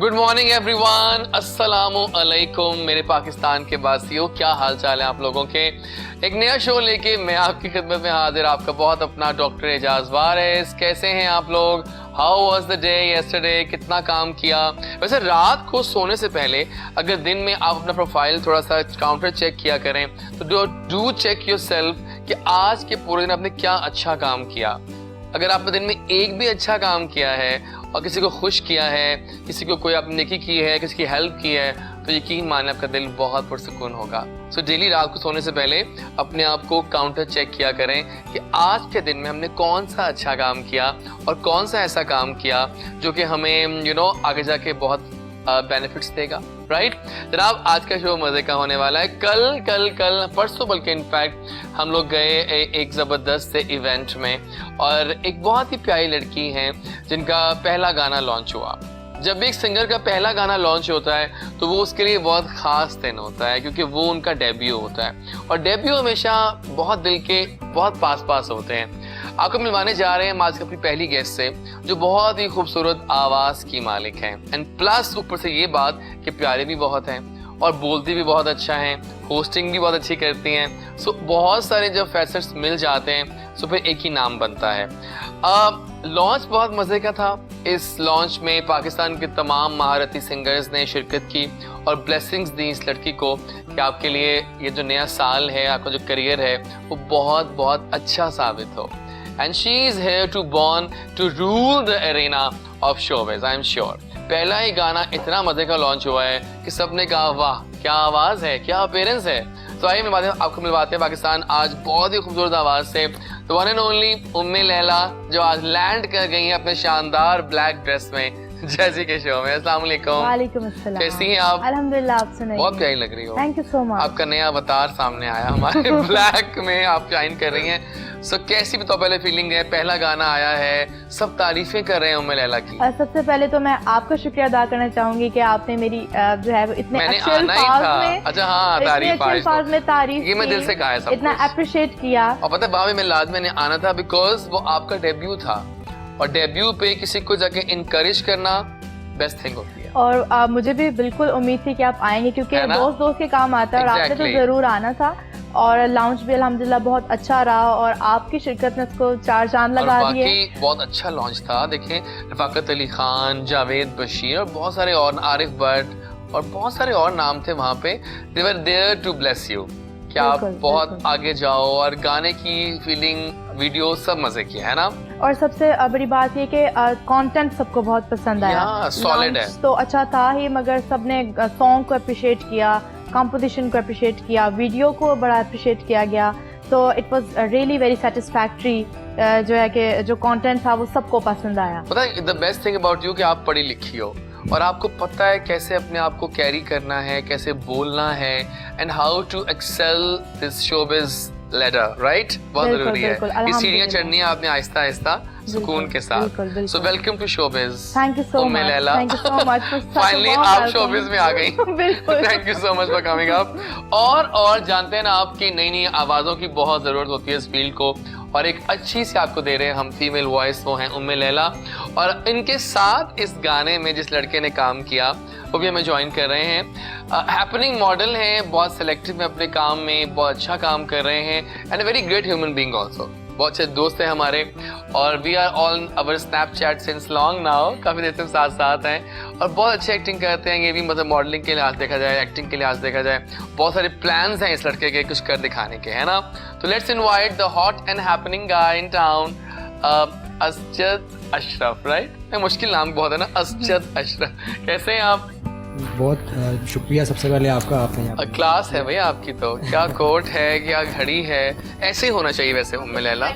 Good morning everyone, अस्सलामु अलैकुम मेरे पाकिस्तान के वासियों, क्या हाल चाल है आप लोगों के। एक नया शो लेके मैं आपकी खिदमत में हाजिर, आपका बहुत अपना डॉक्टर एजाज वारिस। कैसे हैं आप लोग? How was the day yesterday? कितना काम किया? वैसे रात को सोने से पहले अगर दिन में आप अपना प्रोफाइल थोड़ा सा काउंटर चेक किया करें तो डू चेक योरसेल्फ कि आज के पूरे दिन आपने क्या अच्छा काम किया। अगर आपने दिन में एक भी अच्छा काम किया है और किसी को खुश किया है, किसी को कोई आपने नेकी की है, किसी की हेल्प की है, तो यकीन माने आपका दिल बहुत पुरसुकून होगा। सो डेली रात को सोने से पहले अपने आप को काउंटर चेक किया करें कि आज के दिन में हमने कौन सा अच्छा काम किया और कौन सा ऐसा काम किया जो कि हमें आगे जाके बहुत बेनिफिट्स देगा। राइट जनाब, आज का शो मजे का होने वाला है। कल परसों बल्कि इनफैक्ट हम लोग गए एक जबरदस्त से इवेंट में और एक बहुत ही प्यारी लड़की हैं जिनका पहला गाना लॉन्च हुआ। जब भी एक सिंगर का पहला गाना लॉन्च होता है तो वो उसके लिए बहुत खास दिन होता है क्योंकि वो उनका डेब्यू होता है और डेब्यू हमेशा बहुत दिल के बहुत पास होते हैं। आपको मिलवाने जा रहे हैं आज अपनी पहली गेस्ट से जो बहुत ही खूबसूरत आवाज की मालिक हैं एंड प्लस ऊपर से ये बात कि प्यारे भी बहुत हैं और बोलती भी बहुत अच्छा हैं, होस्टिंग भी बहुत अच्छी करती हैं। सो बहुत सारे जब फैसेट्स मिल जाते हैं तो फिर एक ही नाम बनता है। लॉन्च बहुत मज़े का था। इस लॉन्च में पाकिस्तान के तमाम महारती सिंगर्स ने शिरकत की और ब्लेसिंग्स दी इस लड़की को कि आपके लिए ये जो नया साल है, आपका जो करियर है वो बहुत अच्छा साबित हो। And she is here to born to rule the arena of showbiz, I am sure. पहला ही गाना इतना मजे का लॉन्च हुआ है कि सबने कहा वाह क्या आवाज़ है, क्या अपीयरेंस है। तो आइए आपको मिलवाते हैं पाकिस्तान आज बहुत ही खूबसूरत आवाज़ से द वन एंड ओनली उम्मे लैला जो आज लैंड कर गई हैं अपने शानदार ब्लैक ड्रेस में जैसी के शो में। अस्सलाम वालेकुम। वालेकुम अस्सलाम। कैसी हैं आप? अल्हम्दुलिल्लाह, आप सुनाइए। बहुत प्यारी लग रही हो। Thank you so much. आपका नया अवतार सामने आया हमारे ब्लैक में आप शाइन कर रही हैं। सो कैसी बताओ पहले फीलिंग है? पहला गाना आया है, सब तारीफें कर रहे हैं उम्मे लैला की। सबसे पहले तो मैं आपका शुक्रिया अदा करना चाहूंगी कि आपने मेरी जो है इतने अच्छे अल्फाज में, अच्छा हाँ तारीफ में तारीफ ये मैं दिल से कहा है सब इतना अप्रिशिएट किया। और पता है बाबे में लाजमी ने आना था बिकॉज वो आपका डेब्यू था और डेब्यू पे किसी को जाके इनकरेज करना बेस्ट थिंग होती है। और मुझे भी बिल्कुल उम्मीद थी कि आप आएंगे क्योंकि दोस्त के काम आता है और आपने तो जरूर आना था। और लॉन्च भी अल्हम्दुलिल्लाह बहुत अच्छा रहा और आपकी शिरकत ने इसको चार चांद लगा दिए। बहुत अच्छा लॉन्च था। देखें रफाकत अली खान, जावेद बशीर और बहुत सारे और, आरिफ भट्ट और बहुत सारे और नाम थे वहाँ पे। They were there to bless you कि आप बहुत आगे जाओ और गाने की फीलिंग वीडियो सब मजे की है ना। और सबसे बड़ी बात ये कि कंटेंट सबको बहुत पसंद आया। सॉलिड है तो अच्छा था ही मगर सबने सॉन्ग को अप्रिशिएट किया, कंपोजिशन को अप्रिशिएट किया, वीडियो को बड़ा अप्रिशिएट किया गया। तो it was really very satisfactory जो है कि जो कंटेंट था वो सबको पसंद आया। पता है the best thing about you कि आप पढ़ी लिखी हो और आपको पता है कैसे अपने आप को कैरी करना है, कैसे बोलना है and how to excel this showbiz ladder. Right बहुत जरूरी है। ये सीढ़ियां चढ़नी है आपने आहिस्ता आहिस्ता सुकून के साथ। So welcome to showbiz. Thank you so much. Thank you so much. Finally आप शोबिज़ में आ गई। Thank you so much for coming up. और जानते हैं ना आपकी नई नई आवाज़ों की बहुत ज़रूरत होती है इस फील्ड को और एक अच्छी सी आपको दे रहे हैं हम फीमेल वॉइस, वो हैं उम्मे लैला। और इनके साथ इस गाने में जिस लड़के ने काम किया वो भी हमें ज्वाइन कर रहे हैं। हैपनिंग मॉडल हैं, बहुत सेलेक्टिव में अपने काम में बहुत अच्छा काम कर रहे हैं and a very great human being also. बहुत अच्छे दोस्त हैं हमारे और we are on our Snapchat since long now, काफ़ी देर से साथ हैं और बहुत अच्छी एक्टिंग करते हैं। ये भी मतलब मॉडलिंग के लिहाज देखा जाए, एक्टिंग के लिहाज देखा जाए, बहुत सारे प्लान्स हैं इस लड़के के कुछ कर दिखाने के, है ना। तो let's invite the hot and happening guy in town, Asjad Ashraf. Right मुश्किल नाम बहुत है ना, असजद अशरफ। कैसे हैं आप? बहुत शुक्रिया सबसे पहले आपका। आपने क्लास है भैया आपकी, तो क्या कोट है, क्या घड़ी है, ऐसे ही होना चाहिए वैसे उम्मे लैला।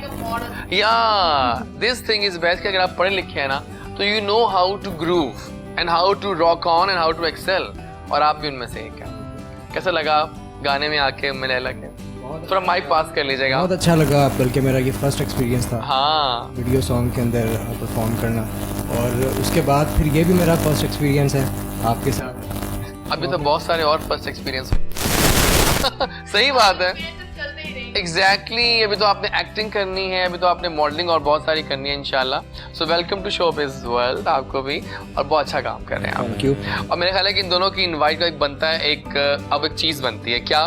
या दिस थिंग इज बेस्ट कि अगर आप पढ़े लिखे हैं ना तो you know how to groove and how to rock on and how to excel, और आप भी उनमें से एक हैं। कैसा लगा गाने में आके उम्मे लैला के? थोड़ा माइक पास कर लीजिएगा। बहुत अच्छा लगा, बल्कि मेरा ये फर्स्ट एक्सपीरियंस था हाँ वीडियो सॉन्ग के अंदर परफॉर्म करना और उसके बाद फिर ये भी मेरा फर्स्ट एक्सपीरियंस है आपके साथ। अभी तो बहुत सारे और फर्स्ट एक्सपीरियंस सही बात है एग्जैक्टली अभी तो आपने एक्टिंग करनी है, अभी तो आपने मॉडलिंग और बहुत सारी करनी है इंशाल्लाह। So welcome to showbiz world, आपको भी, और बहुत अच्छा काम कर रहे हैं आप। Thank you. और मेरे ख्याल है कि इन दोनों की इनवाइट का एक बनता है, अब एक चीज बनती है क्या,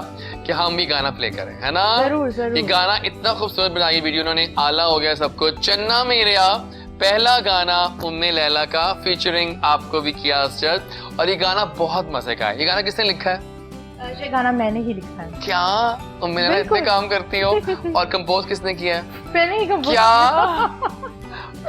कि हम भी गाना प्ले करें, है ना? जरूर जरूर। ये गाना इतना खूबसूरत बनाई वीडियो उन्होंने, आला हो गया सब कुछ। चन्ना मेरेया पहला गाना उम्मे लैला का, फीचरिंग आपको भी किया असजद, और ये गाना बहुत मजे का है। ये गाना किसने लिखा है? ये गाना मैंने ही लिखा है। क्या उम्मे लैला इतने काम करती हो? और कंपोज किसने किया है? मैंने ही कंपोज क्या?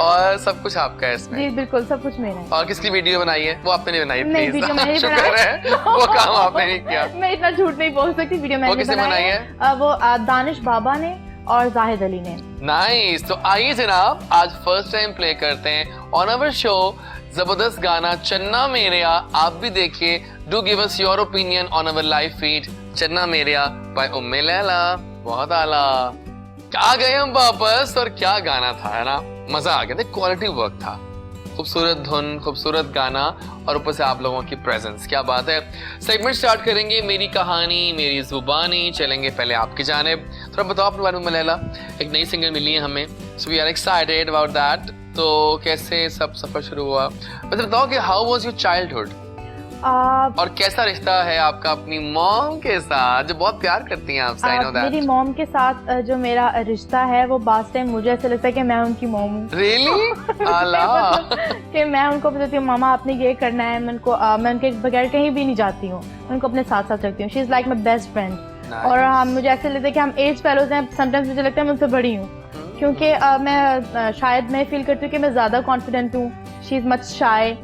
और सब कुछ आपका है इसमें? जी बिल्कुल, सब कुछ मेरा है। और किसकी वीडियो बनाई है? वो आपने नहीं बनाई, नहीं, प्लीज। वीडियो मैंने शुक्र है वो काम आपने नहीं किया। मैं इतना झूठ नहीं बोल सकती, वीडियो मैंने किसने बनाई है? वो दानिश बाबा ने और जाहिद अली ने। नाइस। तो आइए जनाब, आज फर्स्ट टाइम प्ले करते हैं ऑन अवर शो जबरदस्त गाना चन्ना मेरेया। आप भी देखिए, do give us your opinion on our live feed Channa Mereya bye उम्मे लैला। बहुत आला। आ गए हम वापस, और क्या गाना था, है ना? मजा आ गया था, क्वालिटी वर्क था, खूबसूरत धुन, खूबसूरत गाना, और ऊपर से आप लोगों की प्रेजेंस, क्या बात है। सेगमेंट स्टार्ट करेंगे, मेरी कहानी मेरी जुबानी। चलेंगे पहले आपकी जानिब, थोड़ा बताओ अपने बारे में लैला। एक नई सिंगर मिली है हमें, so we are excited about that. तो कैसे सब सफर शुरू हुआ, मतलब बताओ कि हाउ वाज योर चाइल्डहुड, और कैसा रिश्ता है आपका अपनी मॉम के साथ, जो बहुत प्यार करती हैं आपसे? I know that. मेरी मॉम के साथ जो मेरा रिश्ता है वो बास टाइम मुझे ऐसा लगता है कि मैं उनकी मॉम हूँ। रियली? आला। कि मैं उनको बताती हूँ मामा आपने ये करना है, मैं उनके बगैर कहीं भी नहीं जाती हूँ, मैं उनको अपने साथ साथ रखती हूँ। She is like my best friend. और मुझे ऐसे लगता है कि हम एज फेलोज हैं, समटाइम्स मुझे लगता है मैं उनसे बड़ी हूँ, क्योंकि मैं शायद मैं फील करती हूँ कि मैं ज्यादा कॉन्फिडेंट हूँ। शी इज मच शाय।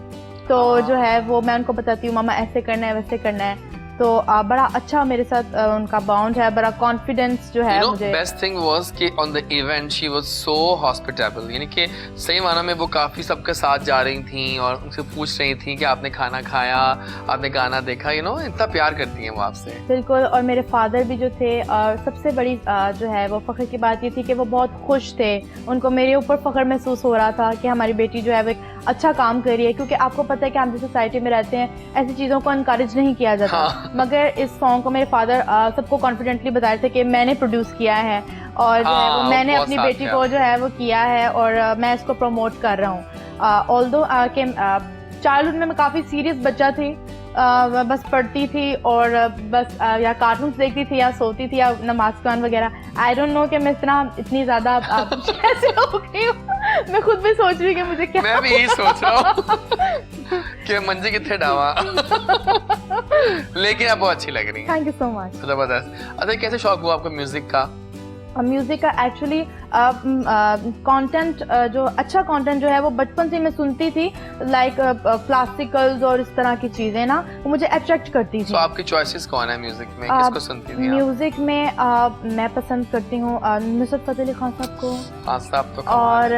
तो जो है वो मैं उनको बताती हूँ मामा ऐसे करना है वैसे करना है। तो बड़ा अच्छा मेरे साथ उनका बाउंड है, बड़ा कॉन्फिडेंस जो है मुझे। बेस्ट थिंग वाज कि on the event she was so hospitable, यानी कि सही माना में वो काफी सबके साथ जा रही थी और उनसे पूछ रही थी कि आपने खाना खाया, आपने गाना देखा, इतना प्यार करती हैं वो आपसे। बिल्कुल। और मेरे फादर भी जो थे, सबसे बड़ी जो है वो फख्र की बात ये थी कि वो बहुत खुश थे, उनको मेरे ऊपर फख्र महसूस हो रहा था कि हमारी बेटी जो है वो एक अच्छा काम कर रही है, क्योंकि आपको पता है कि हम जिस सोसाइटी में रहते हैं ऐसी चीज़ों को इनकरेज नहीं किया जाता। हाँ। मगर इस सॉन्ग को मेरे फादर सबको कॉन्फिडेंटली बता रहे थे कि मैंने प्रोड्यूस किया है, और जो है वो मैंने अपनी बेटी को जो है वो किया है, और मैं इसको प्रमोट कर रहा हूँ। ऑल्दो कि चाइल्डहुड में मैं काफ़ी सीरियस बच्चा थी, बस पढ़ती थी और बस या कार्टून्स देखती थी या सोती थी या नमाज कुरान वगैरह। आई डोंट नो कि मैं इतनी ज़्यादा कैसे हो गई हूँ। मैं खुद भी सोच रही हूँ कि मुझे क्या, मैं भी यही सोच रहा हूँ कि मंजी कितने डावा। लेकिन आप बहुत अच्छी लग रही हैं। Thank you so much. जबरदस्त। अच्छा, कैसे शौक हुआ आपको म्यूजिक का? म्यूजिक का एक्चुअली कंटेंट जो अच्छा कंटेंट जो है वो बचपन से मैं सुनती थी, लाइक क्लासिकल्स और इस तरह की चीजें ना, वो मुझे अट्रैक्ट करती थी। तो आपकी चॉइसेस कौन है म्यूजिक में, किसको सुनती थी आप? म्यूजिक में मैं पसंद करती हूँ नुसरत फतेह अली खान साहब को। हाँ साहब तो और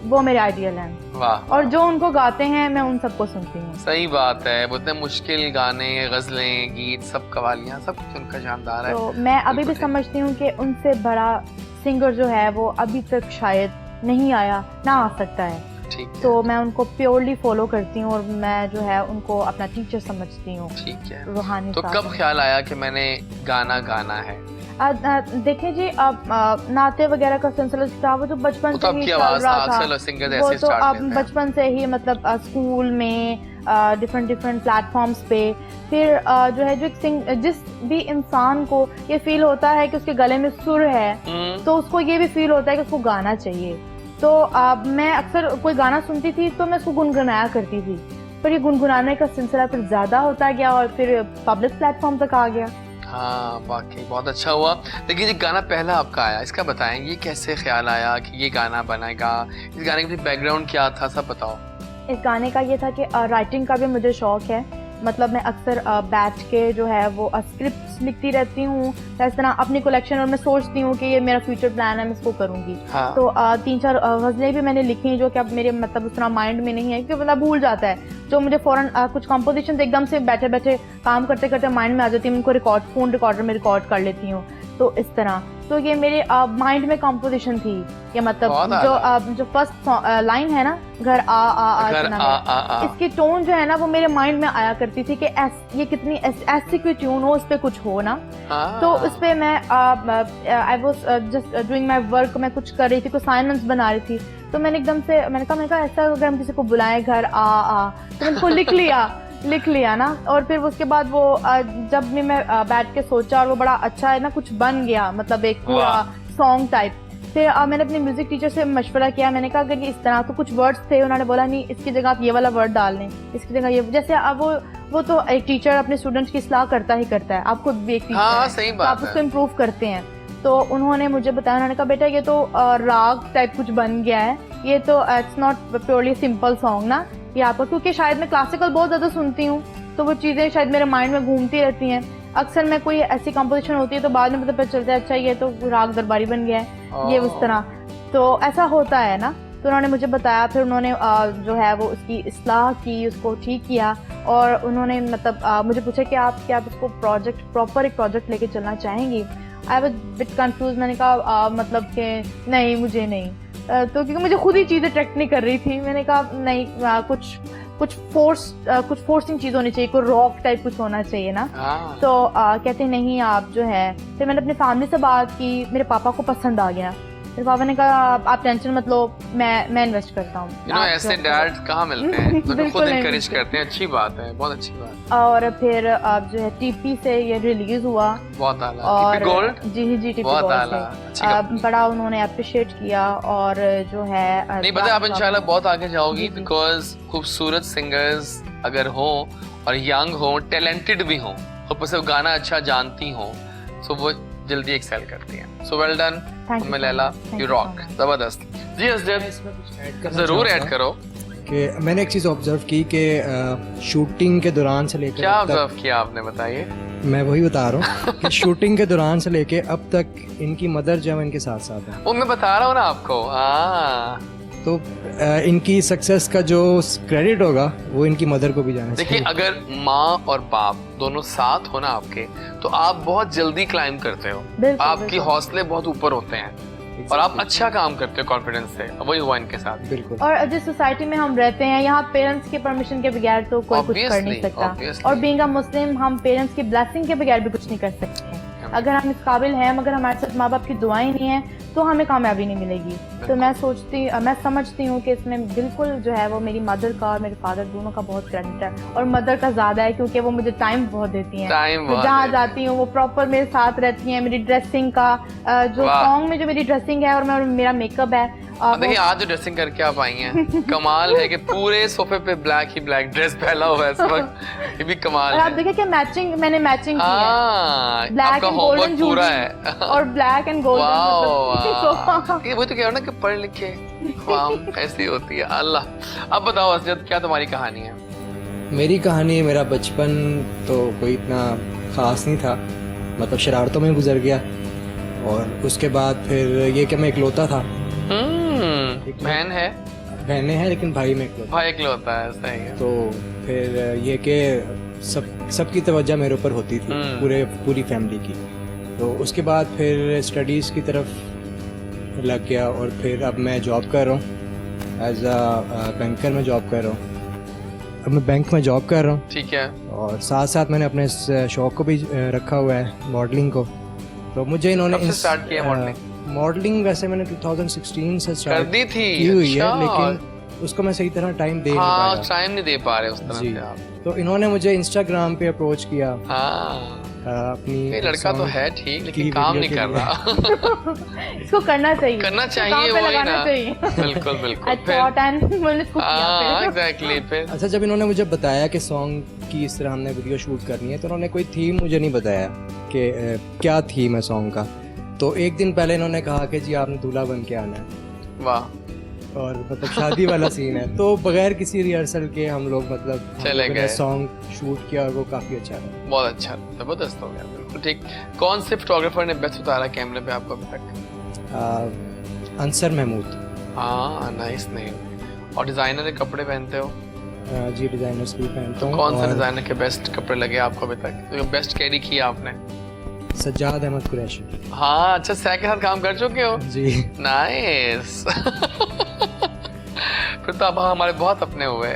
वो मेरे आइडियल हैं। वाह। और जो उनको गाते हैं मैं उन सबको सुनती हूँ। सही बात है, वो इतने मुश्किल गाने, गजलें, गीत, सब कवालियाँ, सब कुछ उनका शानदार है। तो मैं अभी भी समझती हूँ कि उनसे बड़ा सिंगर जो है वो अभी तक शायद नहीं आया, ना आ सकता है। ठीक है। तो मैं उनको प्योरली फॉलो करती हूँ और मैं जो है उनको अपना टीचर समझती हूँ। ठीक है। रूहानी तो साहब। कब ख्याल आया कि मैंने गाना गाना है? देखिए जी, अब नाते वगैरह का सिलसिला था वो जो बचपन से ही चल रहा था, सिंगर वो ऐसे तो अब स्टार्ट बचपन से ही, मतलब स्कूल में डिफरेंट प्लेटफॉर्म्स पे, फिर जो है जो जिस भी इंसान को ये फील होता है कि उसके गले में सुर है, तो उसको ये भी फील होता है कि उसको गाना चाहिए। तो मैं अक्सर कोई गाना सुनती थी तो मैं उसको गुनगुनाया करती थी, पर ये गुनगुनाने का सिलसिला फिर ज्यादा होता गया और फिर पब्लिक प्लेटफॉर्म तक आ गया। हाँ वाकई बहुत अच्छा हुआ। लेकिन ये गाना पहला आपका आया, इसका बताएं, ये कैसे ख्याल आया कि ये गाना बनेगा? इस गाने का बैकग्राउंड क्या था, सब बताओ। इस गाने का ये था कि राइटिंग का भी मुझे शौक है, मतलब मैं अक्सर बैठ के जो है वो स्क्रिप्ट्स लिखती रहती हूँ इस तरह अपनी कलेक्शन, और मैं सोचती हूँ कि ये मेरा फ्यूचर प्लान है, मैं इसको करूँगी। हाँ। तो 3-4 गज़लें भी मैंने लिखी हैं जो कि अब मेरे मतलब उस तरह माइंड में नहीं है, क्योंकि मतलब भूल जाता है, जो मुझे फ़ौरन कुछ कंपोजिशन एकदम से बैठे बैठे काम करते करते माइंड में आ जाती है, मैं उनको फ़ोन रिकॉर्डर में रिकॉर्ड कर लेती हूँ। तो इस तरह तो ये मेरे माइंड में कंपोजिशन थी, ये मतलब जो फर्स्ट लाइन है ना, घर आ घर सुना आ, इसकी टोन जो है ना वो मेरे माइंड में आया करती थी कि ये कितनी ऐसी कोई ट्यून हो, उस पे कुछ हो ना। तो उस पे मैं I was just doing my work, मैं कुछ कर रही थी, कुछ असाइनमेंट्स बना रही थी, तो मैंने एकदम से मैंने कहा ऐसा अगर हम किसी को बुलाएं घर आ, तो मैंने उसको लिख लिया ना। और फिर उसके बाद वो जब भी मैं बैठ के सोचा और वो बड़ा अच्छा है ना कुछ बन गया, मतलब एक पूरा सॉन्ग टाइप। फिर मैंने अपने म्यूजिक टीचर से मशवरा किया, मैंने कहा अगर इस तरह तो कुछ वर्ड्स थे, उन्होंने बोला नहीं इसकी जगह आप ये वाला वर्ड डाल लें, इसकी जगह ये, जैसे अब वो तो एक टीचर अपने स्टूडेंट्स की इस्लाह करता ही करता है, आप खुद भी एक टीचर हाँ, है, सही तो बात आप उसको इम्प्रूव करते हैं। तो उन्होंने मुझे बताया, उन्होंने कहा बेटा ये तो राग टाइप कुछ बन गया है, ये तो it's not purely simple song ना ये आपका, क्योंकि शायद मैं क्लासिकल बहुत ज्यादा सुनती हूँ तो वो चीजें शायद मेरे माइंड में घूमती रहती हैं। अक्सर मैं कोई ऐसी कंपोजिशन होती है तो बाद में पता चलता है अच्छा ये तो राग दरबारी बन गया है, ये उस तरह, तो ऐसा होता है ना। तो उन्होंने मुझे बताया, फिर उन्होंने जो है वो उसकी इस्लाह की, उसको ठीक किया, और उन्होंने मतलब मुझे पूछा कि क्या आप उसको प्रॉपर एक प्रोजेक्ट लेके चलना चाहेंगी। आई वाज बिट कंफ्यूज, मैंने कहा मतलब कि नहीं मुझे नहीं, तो क्योंकि मुझे खुद ही चीज़ें ट्रैक नहीं कर रही थी, मैंने कहा नहीं कुछ फोर्सिंग चीज़ होनी चाहिए, कोई रॉक टाइप कुछ होना चाहिए ना। तो कहते नहीं आप जो है, फिर मैंने अपनी फैमिली से बात की, मेरे पापा को पसंद आ गया, फिर पापा ने कहा आप टेंशन मत लो, मैं इन्वेस्ट करता हूँ। ऐसे डैड कहाँ मिलते हैं, तो खुद इनकरेज करते हैं, अच्छी बात है, बहुत अच्छी बात। और फिर अब जो है टीपी से ये रिलीज हुआ, बहुत आला, और टीपी गोल्ड, जी टीपी गोल्ड से बड़ा उन्होंने अप्रिशिएट किया, और जो है नहीं पता आप इंशाल्लाह बहुत आगे जाओगी, बिकॉज खूबसूरत सिंगर्स अगर हो और यंग हो, टैलेंटेड भी हो, और सिर्फ गाना अच्छा जानती हो, तो वो जल्दी एक्सेल करती हैं। So well done Umme Laila, you rock, जबरदस्त। जी असद जरूर ऐड करो कि मैंने एक चीज़ ऑब्जर्व की कि शूटिंग के दौरान से लेकर, क्या ऑब्जर्व किया आपने, बताइए। मैं वही बता रहा हूँ कि शूटिंग के दौरान से लेके अब तक इनकी मदर जो है इनके साथ साथ है। वो मैं बता रहा हूँ ना आपको। तो इनकी सक्सेस का जो क्रेडिट होगा वो इनकी मदर को भी जाना चाहिए। देखिए अगर माँ और बाप दोनों साथ हो ना आपके, तो आप बहुत जल्दी क्लाइम करते हो, आपके हौसले बहुत ऊपर होते हैं, और आप अच्छा काम करते हो कॉन्फिडेंस से। वही हुआ इनके साथ। बिल्कुल। और जिस सोसाइटी में हम रहते हैं, यहाँ पेरेंट्स के परमिशन के बगैर तो कोई कुछ कर नहीं सकता, और बीइंग अ मुस्लिम हम पेरेंट्स की ब्लेसिंग के बगैर भी कुछ नहीं कर सकते। अगर हम इस काबिल हैं, मगर हमारे साथ माँ बाप की दुआएं नहीं है, तो हमें कामयाबी नहीं मिलेगी। तो मैं समझती हूँ कि इसमें बिल्कुल जो है वो मेरी मदर का और मेरे फादर दोनों का बहुत क्रेडिट है, और मदर का ज्यादा है क्योंकि वो मुझे टाइम बहुत देती हैं। मैं जहाँ जाती हूँ वो प्रॉपर मेरे साथ रहती हैं। मेरी ड्रेसिंग का जो सॉन्ग में जो मेरी ड्रेसिंग है और मेरा मेकअप है, देखिए आज जो ड्रेसिंग करके आप आई हैं, कमाल है कि पूरे सोफे पे ब्लैक ही ब्लैक ड्रेस पहना हुआ है इस वक्त, ये भी कमाल है। आप देखिए कि मैंने मैचिंग की है, ब्लैक एंड गोल्डन पूरा है और ब्लैक एंड गोल्डन। ये वो तो कह रहा हूं ना कि पढ़ लिखे ख्वाम ऐसी होती है। अल्लाह। अब बताओ असद, क्या तुम्हारी कहानी है? मेरी कहानी, मेरा बचपन तो कोई इतना खास नहीं था, मतलब शरारतों में गुजर गया, और उसके बाद फिर ये कि मैं इकलौता था। बहन है? बहनें हैं लेकिन भाई में भाई इकलौता है, सही है। तो फिर ये कि सबकी तवज्जो मेरे ऊपर होती थी, पूरी फैमिली की। तो उसके बाद फिर स्टडीज़ की तरफ लग गया, और फिर अब मैं जॉब कर रहा हूँ, एज अ बैंकर में जॉब कर रहा हूँ। अब मैं बैंक में जॉब कर रहा हूँ, ठीक है, और साथ साथ मैंने अपने शौक को भी रखा हुआ है, मॉडलिंग को। तो मुझे इन्होंने स्टार्ट किया मॉडलिंग वैसे मैंने 2016 से कर दी थी, की हुई है, लेकिन उसको मैं सही तरह टाइम दे नहीं पाया। टाइम नहीं दे पा रहे उस तरह से आप। तो इन्होंने मुझे इंस्टाग्राम पे अप्रोच किया। अपनी लड़का तो है ठीक, लेकिन काम नहीं कर रहा। इसको करना चाहिए वही ना। बिल्कुल एग्जैक्टली। फिर अच्छा, जब इन्होंने मुझे बताया कि सॉन्ग की इस तरह हमने वीडियो शूट करनी है, तो उन्होंने कोई थीम मुझे नहीं बताया कि क्या थीम है सॉन्ग का। तो एक दिन पहले इन्होंने कहा कि जी आपने दूल्हा बन के आना है। वाह। और मतलब शादी वाला सीन है, तो बगैर किसी रिहर्सल के हम लोग मतलब चले गए, सॉन्ग शूट किया, और वो काफी अच्छा था। बहुत अच्छा, जबरदस्त हो गया। बिल्कुल ठीक। कौन से फोटोग्राफर ने बेस्ट उतारा कैमरे पे आपको अभी तक? अंसर महमूद। हाँ, नाइस नेम। और डिजाइनर के कपड़े पहनते हो? जी, डिजाइनर्स भी पहनता हूँ। कौन सा डिजाइनर के बेस्ट कपड़े लगे आपको अभी तक, जो बेस्ट कैरी किया आपने? सज्जाद अहमद कुरैशी। हाँ अच्छा, सैक के साथ काम कर चुके हो? जी। नाइस। फिर तो आप हमारे बहुत अपने हुए।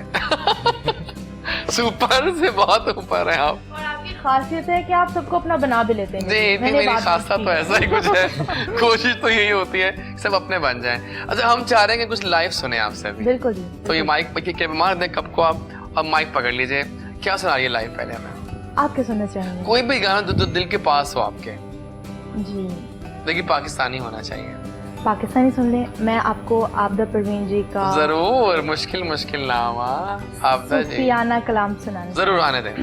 सुपर से बहुत ऊपर है आप। और आपकी खासियत है कि आप सबको अपना बना भी लेते हैं। जी, इतनी मेरी खासियत तो ऐसा ही कुछ है। कोशिश तो यही होती है सब अपने बन जाएं। अच्छा, हम चाह रहे हैं कि कुछ लाइव सुने आपसे भी। बिल्कुल जी। तो ये माइक के मार दें कब को आप, अब माइक पकड़ लीजिए। क्या सुना रही है लाइव पहले हमें? आप क्या सुनना चाहेंगे? कोई भी गाना जो दिल के पास हो आपके। जी। देखिए पाकिस्तानी होना चाहिए। पाकिस्तानी सुन ले। मैं आपको आबदा परवीन जी का जरूर, मुश्किल नाम आबदा जी, सूफियाना कलाम सुनाना जरूर आने दें।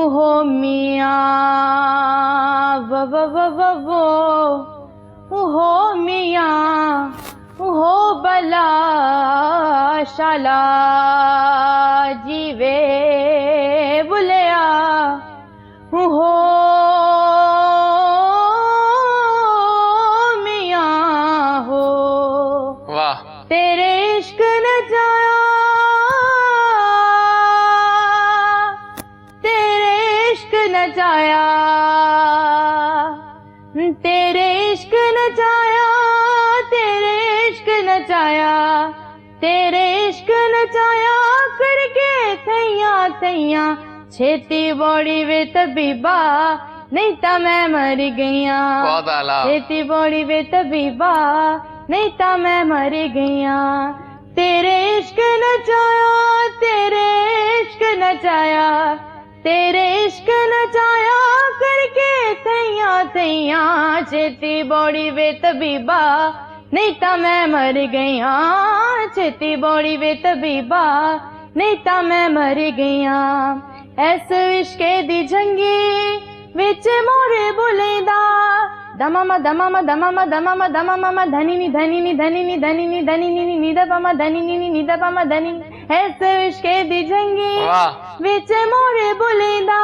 हो मियाँ हो मियाँ हो बला शाला जीवे बुलिया हो मियाँ हो। वाह, तेरे इश्क न जाया, तेरे इश्क न जाया, तेरे इश्क न जाया, तेरे इश्क न जाया, तेरे इश्क न जाया करके थैया थैया छेती बड़ी वे तबीबा, नहीं ता मैं मर गईया। बहुत आला। छेती बड़ी वे तबीबा, नहीं ता मैं मर गईया। तेरे इश्क न जाया, तेरे इश्क न जाया, तेरे इश्क न जाया करके थैया थैया छेती बड़ी वे तबीबा, नहीं ता मैं मर गईया। छेती बड़ी वे तबीबा, नहीं ता मैं मर गईया। ऐसे इश्के दी जंगी विच मोरे बुलेदा, दमामा दमामा दमामा दमामा दमामा धनी नी धनी नी धनी नी धनी नी धनी नी नीदा पामा धनी नी नीदा पामा धनी। ऐसे इश्के दी जंगी विच मोरे बुलेदा,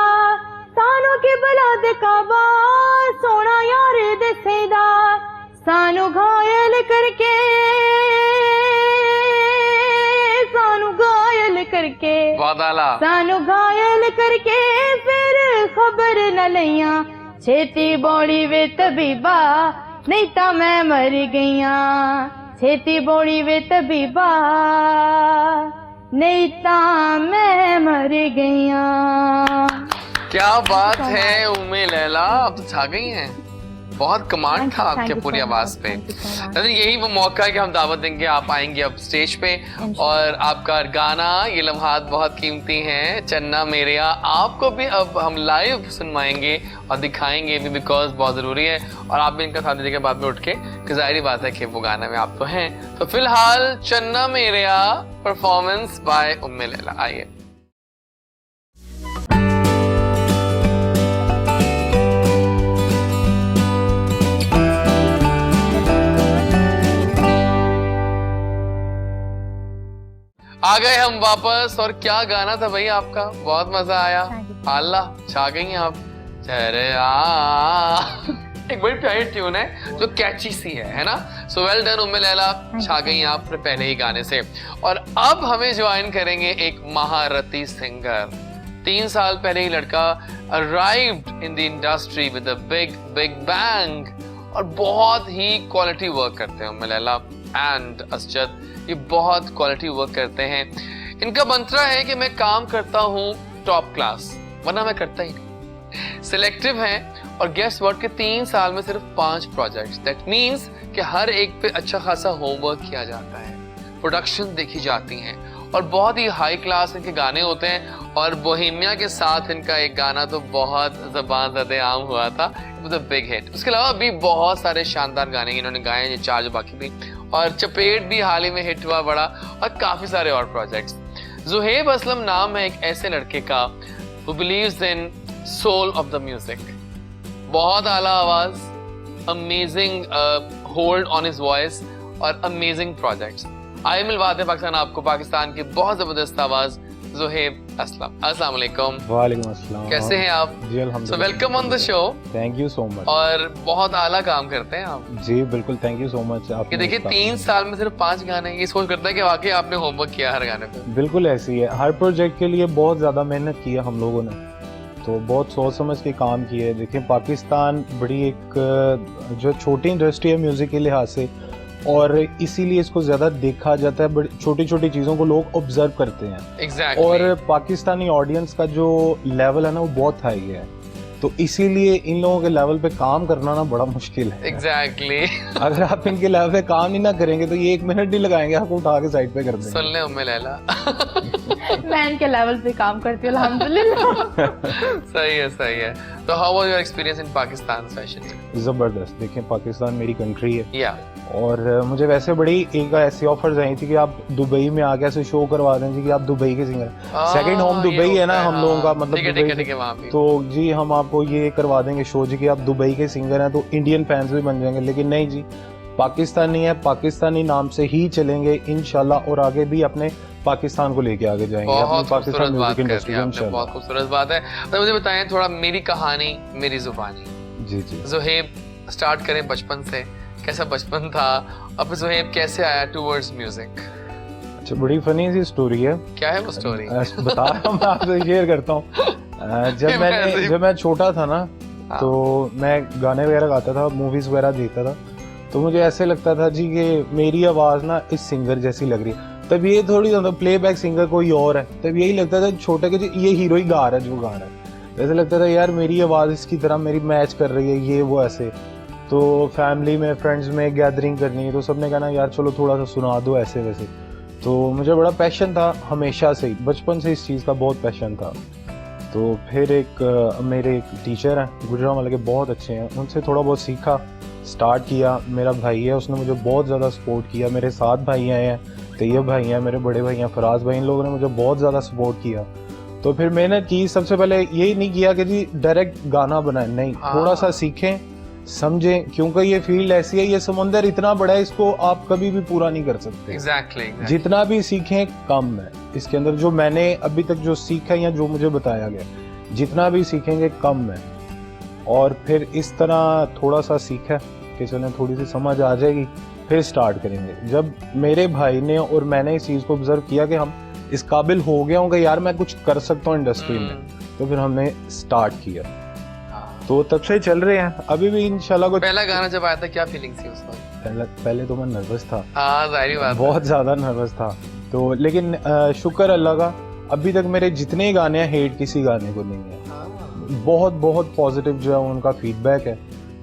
सानू की बला दे काबा सोना यार दसेदा, सानू घायल करके, सानू घायल करके, सानू घायल करके फिर खबर न लिया। छेती बड़ी वे तबीबा, नहीं ता मैं मर गईया। छेती बड़ी वे तबीबा, नहीं ता मैं मर गईया। क्या बात है उम्मे लैला, आप तो छा गई हैं। बहुत कमांड था आपके पूरी आवाज पे। लेकिन यही वो मौका है कि हम दावत देंगे, आप आएंगे अब स्टेज पे और आपका गाना ये लम्हात बहुत कीमती हैं, चन्ना मेरेया, आपको भी अब हम लाइव सुनवाएंगे और दिखाएंगे भी, बिकॉज बहुत जरूरी है। और आप भी इनका साथ दीजिएगा बाद में उठ के, कि जाहिर बात है कि वो गाना में आप तो हैं। तो फिलहाल चन्ना मेरेया परफॉर्मेंस बाय उम्मे लैला, आइए। आ गए हम वापस, और क्या गाना था भाई आपका, बहुत मजा आया। अल्लाह, छा गई हैं आप। एक बड़ी प्यारी ट्यून है जो कैची सी है ना। सो वेल डन उम्मे लैला, छा गई आप अपने पहले ही गाने से। और अब हमें ज्वाइन करेंगे एक महारथी सिंगर। 3 साल पहले ही लड़का arrived in the industry with a big big bang, और बहुत ही क्वालिटी वर्क करते हैं उम्मे लैला एंड असजद। ये बहुत क्वालिटी वर्क करते हैं। इनका मंत्रा है कि मैं काम करता हूँ टॉप क्लास, वरना मैं करता ही नहीं। सिलेक्टिव हैं और गेस्ट वर्ड के 3 साल में सिर्फ 5 प्रोजेक्ट्स। दैट मीन्स कि हर एक पे अच्छा खासा होमवर्क किया जाता है, प्रोडक्शन देखी जाती हैं, और बहुत ही हाई क्लास इनके गाने होते हैं। और बोहेमिया के साथ इनका एक गाना तो बहुत ज़बान ज़दे आम हुआ था, it was a big hit. उसके अलावा भी बहुत सारे शानदार गाने इन्होंने गाए हैं, ये 4 जो बाकी भी, और चपेट भी हाल ही में हिट हुआ बड़ा, और काफ़ी सारे और प्रोजेक्ट्स। ज़ुहैब असलम नाम है एक ऐसे लड़के का who believes in soul of the music। बहुत आला आवाज़, amazing hold on his voice, और अमेजिंग प्रोजेक्ट्स। आइए मिलवाते हैं पाकिस्तान आपको पाकिस्तान की बहुत जबरदस्त आवाज ज़ोहेब असलम। अस्सलाम वालेकुम। वालेकुम अस्सलाम। कैसे हैं आप? जी अल्हम्दुलिल्लाह। Welcome on the show. Thank you so much. और बहुत आला काम करते हैं आप। जी बिल्कुल, थैंक यू सो मच। आप कि देखिए 3 साल में सिर्फ 5 गाने, ये सोच करता है कि वाकई आपने होमवर्क किया हर गाने पे। बिल्कुल ऐसे ही है, हर प्रोजेक्ट के लिए बहुत ज़्यादा मेहनत की है हम लोगों ने, तो बहुत सोच समझ के काम किया है। देखिए पाकिस्तान बड़ी एक जो छोटी इंडस्ट्री है म्यूज़िक के लिहाज से, और इसीलिए इसको ज़्यादा देखा जाता है, बड़ी छोटी छोटी चीज़ों को लोग ऑब्जर्व करते हैं। Exactly. और पाकिस्तानी ऑडियंस का जो लेवल है ना वो बहुत हाई है, तो इसीलिए इन लोगों के लेवल पे काम करना ना बड़ा मुश्किल है। Exactly. अगर आप इनके लेवल पे काम नहीं ना करेंगे तो ये 1 मिनट नहीं लगाएंगे, आपको उठा के साइड पे कर देंगे। सुन ले उम्मे लैला। मैं इनके लेवल पे काम करती हूँ अल्हम्दुलिल्लाह। सही है। तो how was your experience in Pakistan specially? जबरदस्त। देखिए पाकिस्तान मेरी कंट्री है, या और मुझे वैसे बड़ी एक ऐसी ऑफर्स आई थी कि आप दुबई में आके ऐसे शो करवा दें जी कि आप दुबई के सिंगर, सेकंड होम दुबई है ना हम लोगों का, मतलब ठीक है वहाँ पे। तो जी हम आपको ये करवा देंगे शो जी कि आप दुबई के सिंगर हैं तो इंडियन फैंस भी बन जाएंगे, लेकिन नहीं जी, पाकिस्तानी है, पाकिस्तानी नाम से ही चलेंगे इंशाल्लाह, और आगे भी अपने पाकिस्तान को लेके आगे जाएंगे। बहुत पाकिस्तान खूबसूरत बात म्यूजिक कर इंडस्ट्री दी आपने, इंशाल्लाह। बहुत खूबसूरत बात है। तो मुझे बताएं थोड़ा मेरी कहानी मेरी जुबानी। जी जी। ज़ोहेब स्टार्ट करें बचपन से, कैसा बचपन था, अब ज़ोहेब कैसे आया टुवर्ड्स म्यूजिक? अच्छा, बड़ी फनी सी स्टोरी है। क्या है वो स्टोरी? बता रहा हूँ, मैं आपसे शेयर करता हूँ। जब मैं छोटा था ना, तो मैं गाने वगैरह गाता था, मूवीज वगैरह देखता था, तो मुझे ऐसे लगता था जी कि मेरी आवाज ना इस सिंगर जैसी लग रही है। तब ये थोड़ी प्लेबैक सिंगर कोई और है, तब यही लगता था छोटे के ये हीरो ही गा रहा है जो गा रहा है। ऐसे लगता था यार मेरी आवाज इसकी तरह मेरी मैच कर रही है, ये वो ऐसे। तो फैमिली में फ्रेंड्स में गैदरिंग करनी है तो सबने कहना यार चलो थोड़ा सा सुना दो ऐसे वैसे। तो मुझे बड़ा पैशन था हमेशा से ही, बचपन से इस चीज़ का बहुत पैशन था। तो फिर मेरे एक टीचर हैं गुजरांवाला के, बहुत अच्छे हैं, उनसे थोड़ा बहुत सीखा, स्टार्ट किया। मेरा भाई है उसने मुझे बहुत ज़्यादा सपोर्ट किया, मेरे 7 भाई हैं, तैयब भाई हैं, मेरे बड़े भाई हैं फराज भाई, इन लोगों ने मुझे बहुत ज़्यादा सपोर्ट किया। तो फिर मैंने की, सबसे पहले यही नहीं किया कि जी डायरेक्ट गाना बनाए, नहीं, थोड़ा सा सीखें समझें, क्योंकि ये फील्ड ऐसी है, ये समुंदर इतना बड़ा है, इसको आप कभी भी पूरा नहीं कर सकते। Exactly. जितना भी सीखें कम है इसके अंदर, जो मैंने अभी तक जो सीखा या जो मुझे बताया गया, जितना भी सीखेंगे कम है। और फिर इस तरह थोड़ा सा सीखा कि चलें थोड़ी सी समझ आ जाएगी, फिर स्टार्ट करेंगे। जब मेरे भाई ने और मैंने इस चीज़ को ऑब्जर्व किया कि हम इस काबिल हो गए होंगे यार मैं कुछ कर सकता हूँ इंडस्ट्री में, तो फिर हमने स्टार्ट किया। तो तब से चल रहे हैं, अभी भी इंशाल्लाह। कुछ पहला गाना जब आया था क्या फीलिंग थी उस वक्त? पहले तो मैं नर्वस था, जाहिर बात, बहुत ज़्यादा नर्वस था। तो लेकिन शुक्र अल्लाह का, अभी तक मेरे जितने गाने हैं हेट किसी गाने को नहीं है। बहुत बहुत पॉजिटिव जो है उनका फीडबैक है,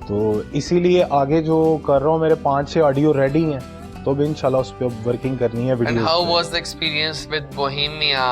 तो इसीलिए आगे जो कर रहा हूँ, मेरे 5-6 ऑडियो रेडी हैं, तो भी इंशाल्लाह उस पर वर्किंग करनी है। Video how was the experience with Bohemia?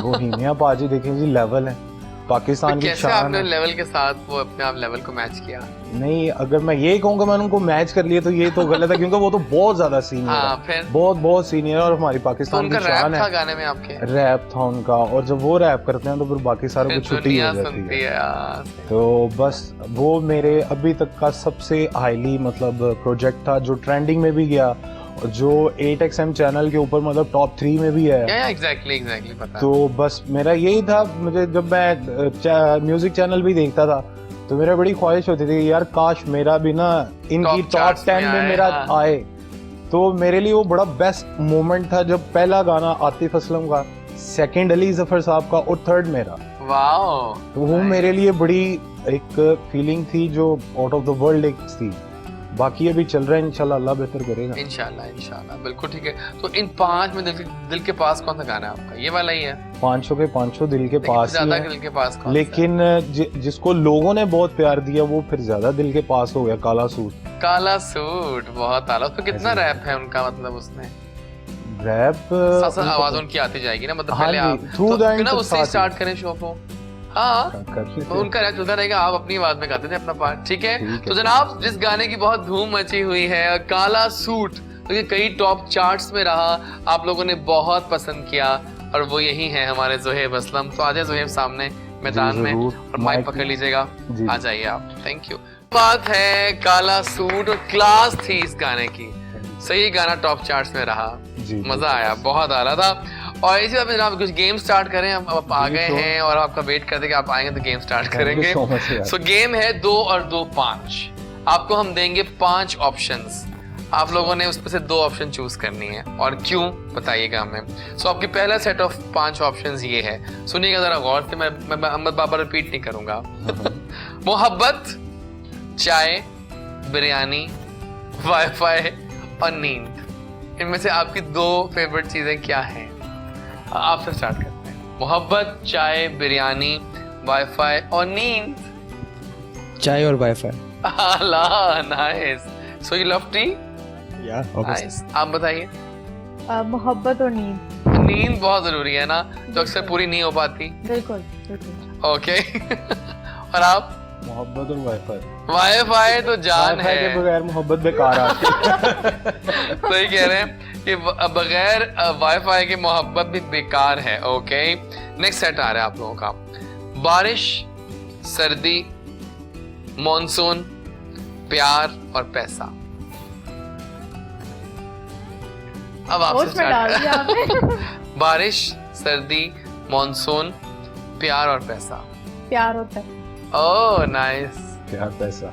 Bohemia पाजी देखें जी, लेवल है पाकिस्तान की शान। कैसे आपने लेवल के साथ वो अपने आप लेवल को मैच किया? नहीं, अगर मैं ये कहूँगा मैंने उनको मैच कर लिया तो ये तो गलत है, क्योंकि वो तो बहुत ज्यादा सीनियर है, फिर बहुत सीनियर है, और हमारी पाकिस्तान की शान है। गाने में आपके रैप था उनका, और जब वो रैप करते हैं तो फिर बाकी सारों को छुट्टी हो जाती है। तो बस वो मेरे अभी तक का सबसे हाईली मतलब प्रोजेक्ट था, जो ट्रेंडिंग में भी गया, जो 8XM चैनल के ऊपर मतलब टॉप 3 में भी है। एग्जैक्टली पता। तो बस मेरा यही था, मुझे जब मैं म्यूजिक चैनल भी देखता था तो मेरा बड़ी ख्वाहिश होती थी यार काश मेरा भी ना इनकी टॉप 10 में मेरा आए। तो मेरे लिए वो बड़ा बेस्ट मोमेंट था जब पहला गाना आतिफ असलम का, सेकंड अली जफर साहब का, और थर्ड मेरा। वाओ, तो वो मेरे लिए बड़ी एक फीलिंग थी जो आउट ऑफ द वर्ल्ड एक थी। बाकी अभी चल रहा है, इंशाल्लाह अल्लाह बेहतर करेगा। इंशाल्लाह बिल्कुल ठीक है। तो इन 5 में दिल के पास कौन सा गाना है आपका? ये वाला ही है? 500 के 500 दिल के पास ही है, दिल के पास कौन लेकिन जिसको लोगों ने बहुत प्यार दिया वो फिर ज्यादा दिल के पास हो गया, काला सूट। बहुत आला। तो कितना रैप है उनका, मतलब उसमें रैप आवाज उनकी आती जाएगी ना, मतलब पहले आप उससे स्टार्ट करें शो को। तो उनका रैप चलता रहेगा, आप अपनी आवाज में गाते थे अपना पार्ट, ठीक है? तो जनाब, जिस गाने की बहुत धूम मची हुई है, काला सूट, तो ये कई टॉप चार्ट्स में रहा, आप लोगों ने बहुत पसंद किया, और वो यही है हमारे ज़ोहेब असलम। तो आ जाए ज़ोहेब सामने मैदान में, और माइक पकड़ लीजिएगा, आ जाइए आप। Thank you. बात है काला सूट, और क्लास थी इस गाने की। सही गाना टॉप चार्ट्स में रहा, जी मजा आया, बहुत आ रहा था। और इसी बात में जनाब कुछ गेम स्टार्ट करें, हम आप आ गए हैं और आपका वेट करते कि आप आएंगे तो गेम स्टार्ट करेंगे। सो गेम है 2 और 2 5। आपको हम देंगे 5 ऑप्शंस, आप लोगों ने उसमें से 2 ऑप्शन चूज करनी है, और क्यों बताइएगा हमें। सो आपकी पहला सेट ऑफ 5 ऑप्शंस ये है, सुनिएगा जरा गौर से, मैं अहमद बाबा रिपीट नहीं करूंगा। मोहब्बत, चाय, बिरयानी, वाईफाई और नींद, इनमें से आपकी 2 फेवरेट चीजें क्या हैं? आपसे स्टार्ट करते हैं। मोहब्बत, चाय, बिरयानी, वाईफाई और नींद। चाय और wifi. Nice. So you love T? या नाइस। आप बताइए। मोहब्बत और नींद। नींद बहुत जरूरी है ना, तो अक्सर पूरी नहीं हो पाती। बिल्कुल बिल्कुल। ओके। और आप? मोहब्बत और वाईफाई। वाईफाई तो जान है, के बगैर मोहब्बत बेकार आती है। सही कह रहे हैं कि बगैर वाईफाई के मोहब्बत भी बेकार है। ओके, नेक्स्ट सेट आ रहा है आप लोगों का। बारिश, सर्दी, मॉनसून, प्यार और पैसा। अब आपसे डाल दिया आपने। बारिश, सर्दी, मॉनसून, प्यार और पैसा। प्यार होता है। Oh nice. प्यार पैसा।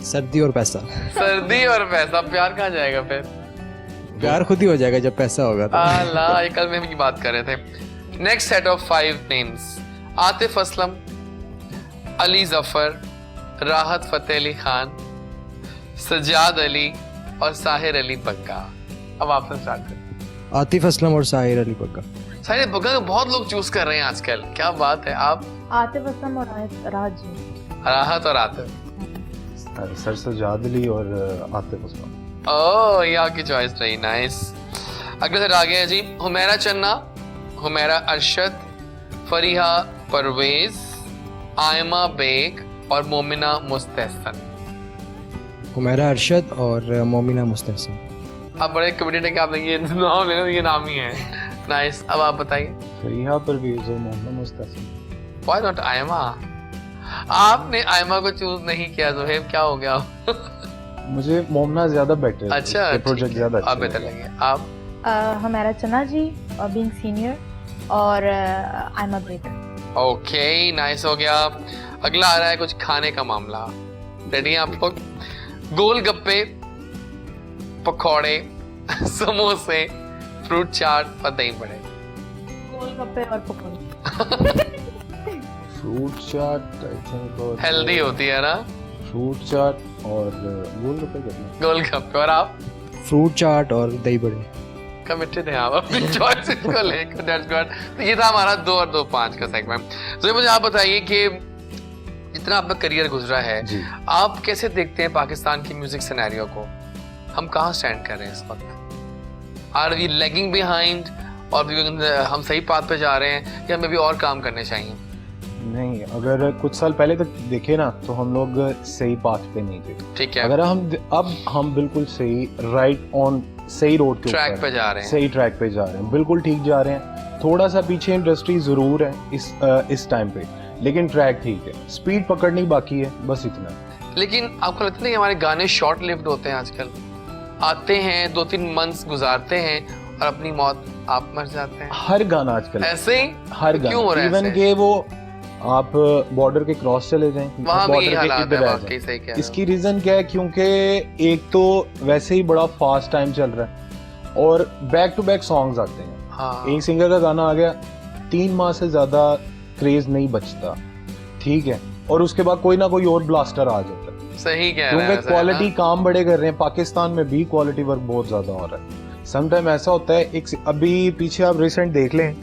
सर्दी और पैसा। सर्दी और पैसा। प्यार कहाँ जाएगा फिर? प्यार खुद ही हो जाएगा जब पैसा होगा तो। अल्लाह, ये कल में हम की बात कर रहे थे। Next set of 5 names. Atif Aslam, Ali Zafar, राहत फतेह अली खान, सजाद अली और साहिर अली बग्गा। अब आपसे स्टार्ट करें। आतिफ असलम और साहिर अली बग्गा। साहिर अली बग्गा को बहुत लोग चूज कर रहे हैं आजकल, क्या बात है। आप? आतिफ असलम और राहत जी। राहत और आतिफ। सर सजाद अली और आतिफ असलम। ओह, ये आपकी चॉइस रही। नाइस। अगले सेट आ गए हैं जी। हुमैरा चन्ना, हुमैरा अरशद, फरीहा परवेज, आयमा बेग और मोमिना मुस्तहसन। हुमैरा अरशद और मोमिना मुस्तहसन। आप बड़े कमिटेड है कि आपने ये नाम लेना, ये नाम ही है। नाइस। अब आप बताइए। फरीहा परवेज और मोहम्मद मुस्तहसन। Why not Aima? आपने आयमा को चूज नहीं किया जोहेब, क्या हो गया? मुझे मोमना ज्यादा बेटर। अच्छा, प्रोजेक्ट ज्यादा अच्छा आप बेहतर लगे। आप? हमारा चन्ना जी और बीइंग सीनियर और आयमा बेग। ओके, नाइस हो गया। अगला आ रहा है कुछ खाने का मामला। रेडी हैं आप लोग? गोलगप्पे, पकौड़े, समोसे, फ्रूट चाट और दही बड़े। गोलगप्पे और पकौड़े। Fruit chaat I think healthy होती है ना। फ्रूट चाट और गोलगप्पे करना। गोलगप्पे। और आप? फ्रूट चाट और दही बड़े। कमिटेड है आप अपनी चॉइसेस को लेकर। That's good. तो ये था हमारा 2 और 2 5 का सेगमेंट। तो मुझे आप बताइए कि जितना आपका करियर गुजरा है, आप कैसे देखते हैं पाकिस्तान की म्यूजिक सिनेरियो को? हम कहाँ स्टैंड कर रहे हैं इस वक्त? आर वी लैगिंग बिहाइंड, और हम सही पाथ पे जा रहे हैं या हमें भी और काम करने चाहिए? नहीं, अगर कुछ साल पहले तक देखे ना तो हम लोग सही पाथ पे नहीं थे। ठीक है। अगर हम बिल्कुल सही राइट ऑन सही रोड के ट्रैक पे जा रहे हैं। सही ट्रैक पे जा रहे हैं, बिल्कुल ठीक जा रहे हैं। थोड़ा सा पीछे इंडस्ट्री जरूर है इस टाइम पे, लेकिन ट्रैक ठीक है। स्पीड पकड़नी बाकी है, बस इतना। लेकिन आपको लगता है कि हमारे गाने शॉर्ट लिव्ड होते हैं आजकल? आते हैं, 2-3 मंथ्स गुजारते हैं और अपनी मौत आप मर जाते हैं। हर गाना आजकल ऐसे ही? हर गाना, क्यों हो रहा है इवन ऐसे? के वो आप बॉर्डर के क्रॉस चले जाएं, वहाँ भी बॉर्डर हालात है, इधर आ वाकई जाएं। सही कह रहे हो। इसकी रीजन क्या है? क्योंकि एक तो वैसे ही बड़ा फास्ट टाइम चल रहा है और बैक टू बैक सॉन्ग्स आते हैं। हाँ। एक सिंगर का गाना आ गया, 3 माह से ज्यादा क्रेज नहीं बचता, ठीक है, और उसके बाद कोई ना कोई और ब्लास्टर आ जाता है। सही कह रहे हैं। क्योंकि क्वालिटी काम बड़े कर रहे हैं। पाकिस्तान में भी क्वालिटी वर्क बहुत ज्यादा हो रहा है। समटाइम ऐसा होता है, अभी पीछे आप रिसेंट देख लें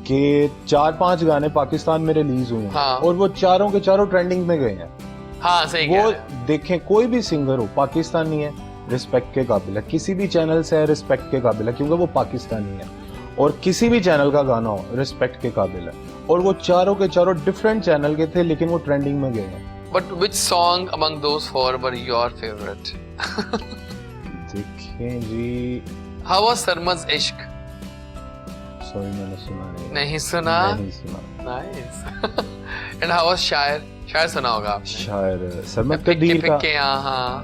कि 4-5 गाने पाकिस्तान में रिलीज हुए हैं। हाँ। और वो चारों के चारों ट्रेंडिंग में गए हैं। हाँ, सही कह वो रहे हैं। देखें, कोई भी सिंगर हो पाकिस्तानी है, रिस्पेक्ट के काबिल है। किसी भी चैनल से है, रिस्पेक्ट के काबिल है, क्योंकि वो पाकिस्तानी है। और किसी भी चैनल का गाना हो, रिस्पेक्ट के काबिल है। और वो चारों के चारों डिफरेंट चैनल के थे, लेकिन वो ट्रेंडिंग में गए हैं। But which song among those 4 were your favorite? देखें जी, How was सरमज इश्क? सॉरी मैंने सुना नहीं। नहीं सुना? नहीं सुना। Nice. And how was शायर? शायद सुना होगा आपने। शायद सरमत कदीर का।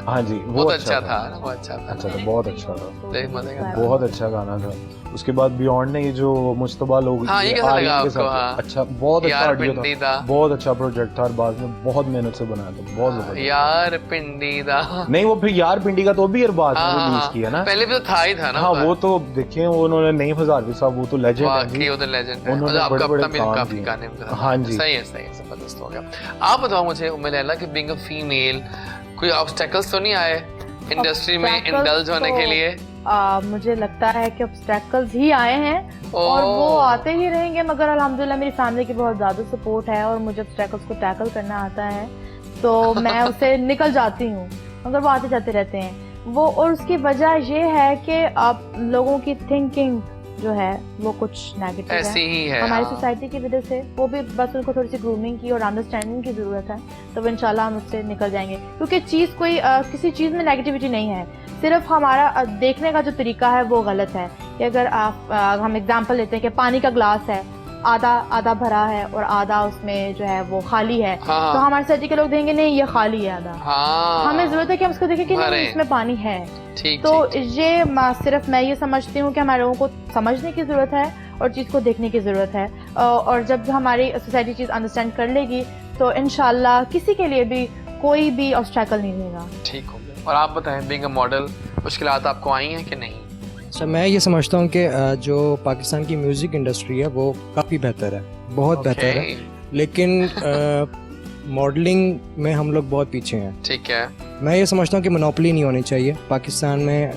हाँ जी, वो अच्छा था, वो अच्छा था। अच्छा था, बहुत अच्छा था, मजे का, बहुत अच्छा गाना था। उसके बाद बियॉन्ड ने ये जो मुश्तबा लोग, हाँ, ये कैसा लगा आपको? हाँ। अच्छा, बहुत अच्छा ऑडियो था, बहुत अच्छा प्रोजेक्ट था और बाद में बहुत मेहनत से बनाया था, बहुत जबरदस्त। यार पिंडी दा नहीं, वो फिर यार पिंडी का तो भी अरबाज ने रिलीज किया ना, पहले भी तो था ही था ना। हाँ, वो तो देखिए उन्होंने नईम हजारवी साहब, वो तो लेजेंड है जी, वो तो लेजेंड है। उन्होंने आपका बड़े अपना काम काफी किए। गाने में था। हाँ जी, सही है, जबरदस्त हो गया। आप बताओ मुझे उम्मे लैला कि बीइंग अ फीमेल कोई ऑब्स्टेकल्स तो नहीं आए इंडस्ट्री में इंडल्ज होने के लिए? मुझे लगता है कि ऑब्स्टेकल्स ही आए हैं और वो आते ही रहेंगे, मगर अल्हम्दुलिल्लाह मेरी फैमिली की बहुत ज़्यादा सपोर्ट है और मुझे ऑब्स्टेकल्स को टैकल करना आता है, तो मैं उससे निकल जाती हूँ, मगर वो आते जाते रहते हैं वो। और उसकी वजह ये है कि आप लोगों की थिंकिंग जो है वो कुछ नेगेटिव ऐसी ही है हमारी सोसाइटी की वजह से। वो भी बस उनको थोड़ी सी ग्रूमिंग की और अंडरस्टैंडिंग की ज़रूरत है, तो इंशाल्लाह हम उससे निकल जाएंगे। क्योंकि चीज़ कोई किसी चीज़ में नेगेटिविटी नहीं है, सिर्फ हमारा देखने का जो तरीका है वो गलत है। कि अगर आप हम एग्जांपल लेते हैं कि पानी का ग्लास है, आधा भरा है और आधा उसमें जो है वो खाली है, तो हमारे सोसाइटी के लोग देंगे नहीं ये खाली है आधा। हमें जरूरत है कि हम उसको देखें कि नहीं इसमें पानी है। तो ये सिर्फ मैं ये समझती हूँ कि हमारे लोगों को समझने की जरूरत है और चीज़ को देखने की जरूरत है, और जब हमारी सोसाइटी चीज़ अंडरस्टैंड कर लेगी तो इंशाल्लाह किसी के लिए भी कोई भी ऑब्स्टेकल नहीं रहेगा। ठीक हो गया। और आप बताएं, बीइंग अ मॉडल मुश्किलात आपको आई हैं कि नहीं? सर मैं ये समझता हूँ कि जो पाकिस्तान की म्यूज़िक इंडस्ट्री है वो काफ़ी बेहतर है, बहुत बेहतर है, लेकिन मॉडलिंग में हम लोग बहुत पीछे हैं। ठीक है। मैं ये समझता हूँ कि मोनोपोली नहीं होनी चाहिए। पाकिस्तान में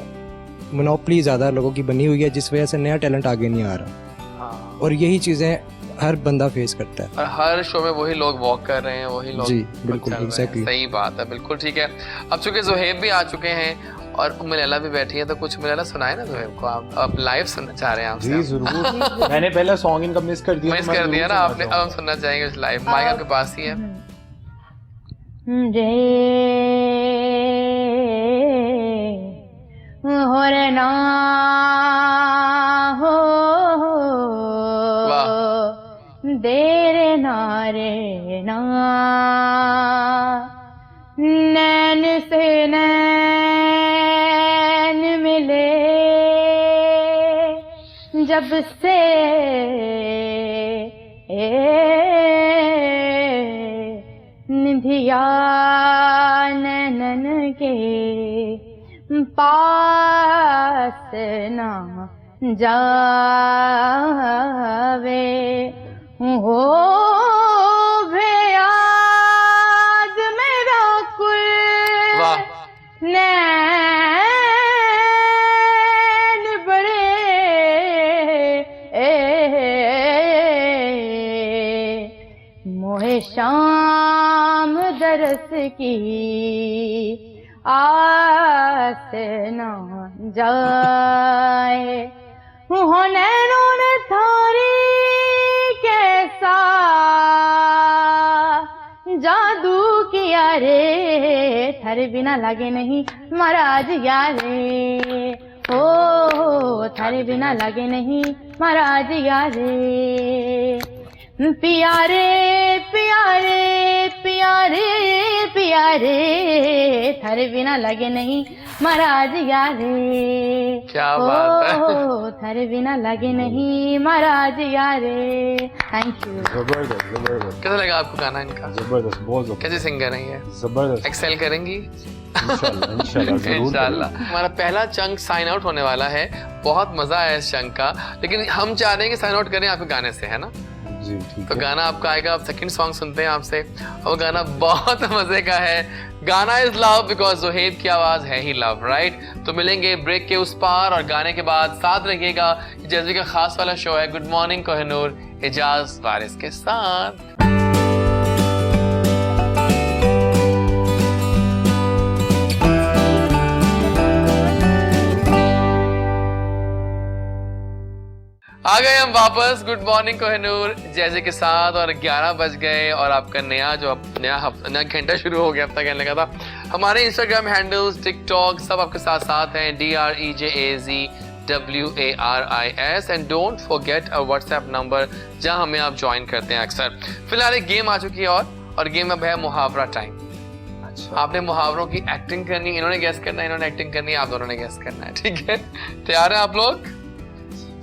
मोनोपोली ज़्यादा लोगों की बनी हुई है, जिस वजह से नया टैलेंट आगे नहीं आ रहा, और यही चीज़ें हर बंदा फेस करता है। और हर शो में वही लोग वॉक कर रहे हैं, वही लोग। जी बिल्कुल, एग्जैक्टली सही बात है, बिल्कुल ठीक है। अब चूंकि ज़ुहैब भी आ चुके हैं और उम्मे लैला भी बैठी है, तो कुछ उम्मे लैला सुनाए ना ज़ुहैब को। आप लाइव सुनना चाह रहे हैं आपसे? जी जरूर। मैंने पहला सॉन्ग इनका मिस कर दिया ना आपने, अब हम सुनना चाहेंगे लाइव। माइक आपके पास ही है। हो रे ना हो देरे नारे ना, नैन से नैन मिले जब से निधिया नैनन के पास ना जावे, हो बेयाद मेरा कुल नैन बड़े मोहे शाम दरस की आस न जाए, होने रोने थारी कैसा जादू किया रे, थारे बिना लगे नहीं महाराज यारे, ओ थारे बिना लगे नहीं महाराज यारे, प्यारे प्यारे प्यारे प्यारे थारे बिना लगे नहीं महाराज यारे, क्या बात है, थारे बिना लगे नहीं महाराज यारे। Thank you. जबरदस्त जबरदस्त। कैसा लगा आपको गाना इनका? जबरदस्त, बहुत जबरदस्त। कैसे सिंगर है ये? जबरदस्त। एक्सेल करेंगी इंशाल्लाह। हमारा पहला चंक साइन आउट होने वाला है। बहुत मजा आया इस चंक का, लेकिन हम चाह रहे हैं कि साइन आउट करें आपके गाने से, है ना? जी ठीक तो है। गाना आपका आएगा, आप सेकंड सॉन्ग सुनते हैं आपसे, और गाना बहुत मजे का है। गाना इज लव बिकॉज ज़ुहैब की आवाज है ही लव, राइट? तो मिलेंगे ब्रेक के उस पार और गाने के बाद। साथ रहिएगा, जैसे का खास वाला शो है गुड मॉर्निंग कोहिनूर एजाज वारिस के साथ। आ गए हम वापस गुड मॉर्निंग कोहिनूर जैसे के साथ, और 11 बज गए और आपका नया घंटा शुरू हो गया। अब तक कहने लगा था हमारे इंस्टाग्राम हैंडल्स, टिकटॉक सब आपके साथ साथ हैं, DREJAZWARIS, and don't forget a WhatsApp number जहां हमें आप ज्वाइन करते हैं अक्सर। फिलहाल एक गेम आ चुकी है और और गेम अब है मुहावरा टाइम। अच्छा आपने मुहावरों की एक्टिंग करनी, इन्होंने गेस करना है, इन्होंने एक्टिंग करनी है, आप दोनों ने गेस करना है, ठीक है? तैयार हैं आप लोग?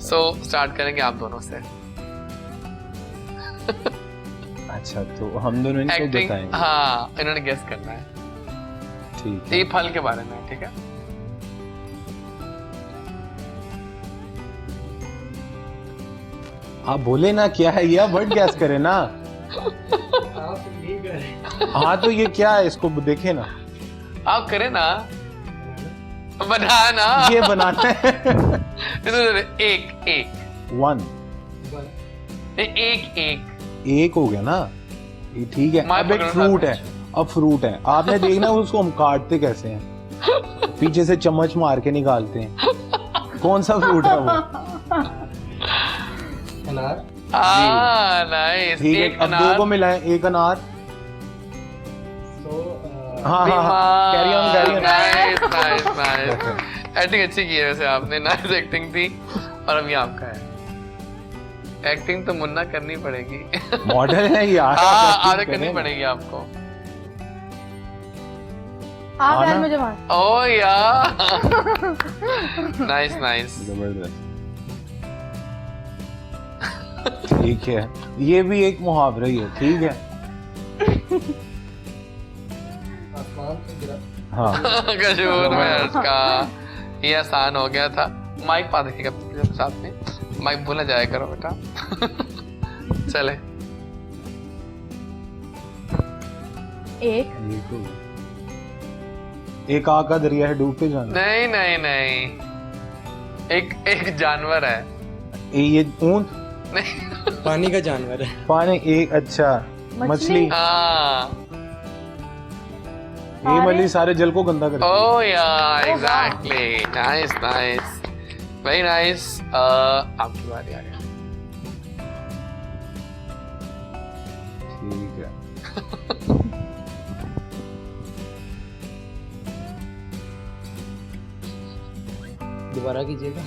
सो स्टार्ट करेंगे आप दोनों से। अच्छा तो हम दोनों इनको एक्टिंग, बताएंगे। हाँ इन्होंने गेस करना है। ठीक ये है। फल के बारे में, ठीक है? आप बोले ना क्या है ये, वर्ड गैस करे ना। हाँ तो ये क्या है, इसको देखे ना। आप करें ना, बनाना। ये बनाना है। एक एक वन एक एक एक हो गया ना, ये ठीक है। मैं अब एक पकड़ फ्रूट रहा है, अब फ्रूट है, आपने देखना उसको हम काटते कैसे हैं, पीछे से चम्मच मार के निकालते हैं। कौन सा फ्रूट है वो? अनार। नाइस। ठीक है, एक अब दो अनार। को मिलाएं, एक अनार। तो हाँ हाँ हाँ, carry on carry on. Nice nice nice. Acting अच्छी की है वैसे आपने, नाइस एक्टिंग थी। और अब ये आपका है। एक्टिंग तो मुन्ना करनी पड़ेगी। मॉडल है यार। हाँ acting आगे करनी करें। पड़ेगी आपको। आप आना। यार मुझे मार। ओ यार। Nice nice. जबरदस्त। ठीक है, ये भी एक मुहावरा ही है, ठीक है। आसमान से गिरा। हाँ कशूर में हर्ष का, ये आसान हो गया था। माइक पा देखिएगा साथ में, माइक भूल ना जाया करो बेटा। चले एक एक आग का दरिया है, डूब के जाना। नहीं नहीं नहीं, एक जानवर है। ये ऊंट, नहीं। पानी का जानवर है। पानी, एक अच्छा मछली। हाँ ये मछली सारे जल को गंदा करती है। ओ यार exactly, nice nice, very nice. आपकी बारी आ गया। ठीक है। दोबारा कीजिएगा।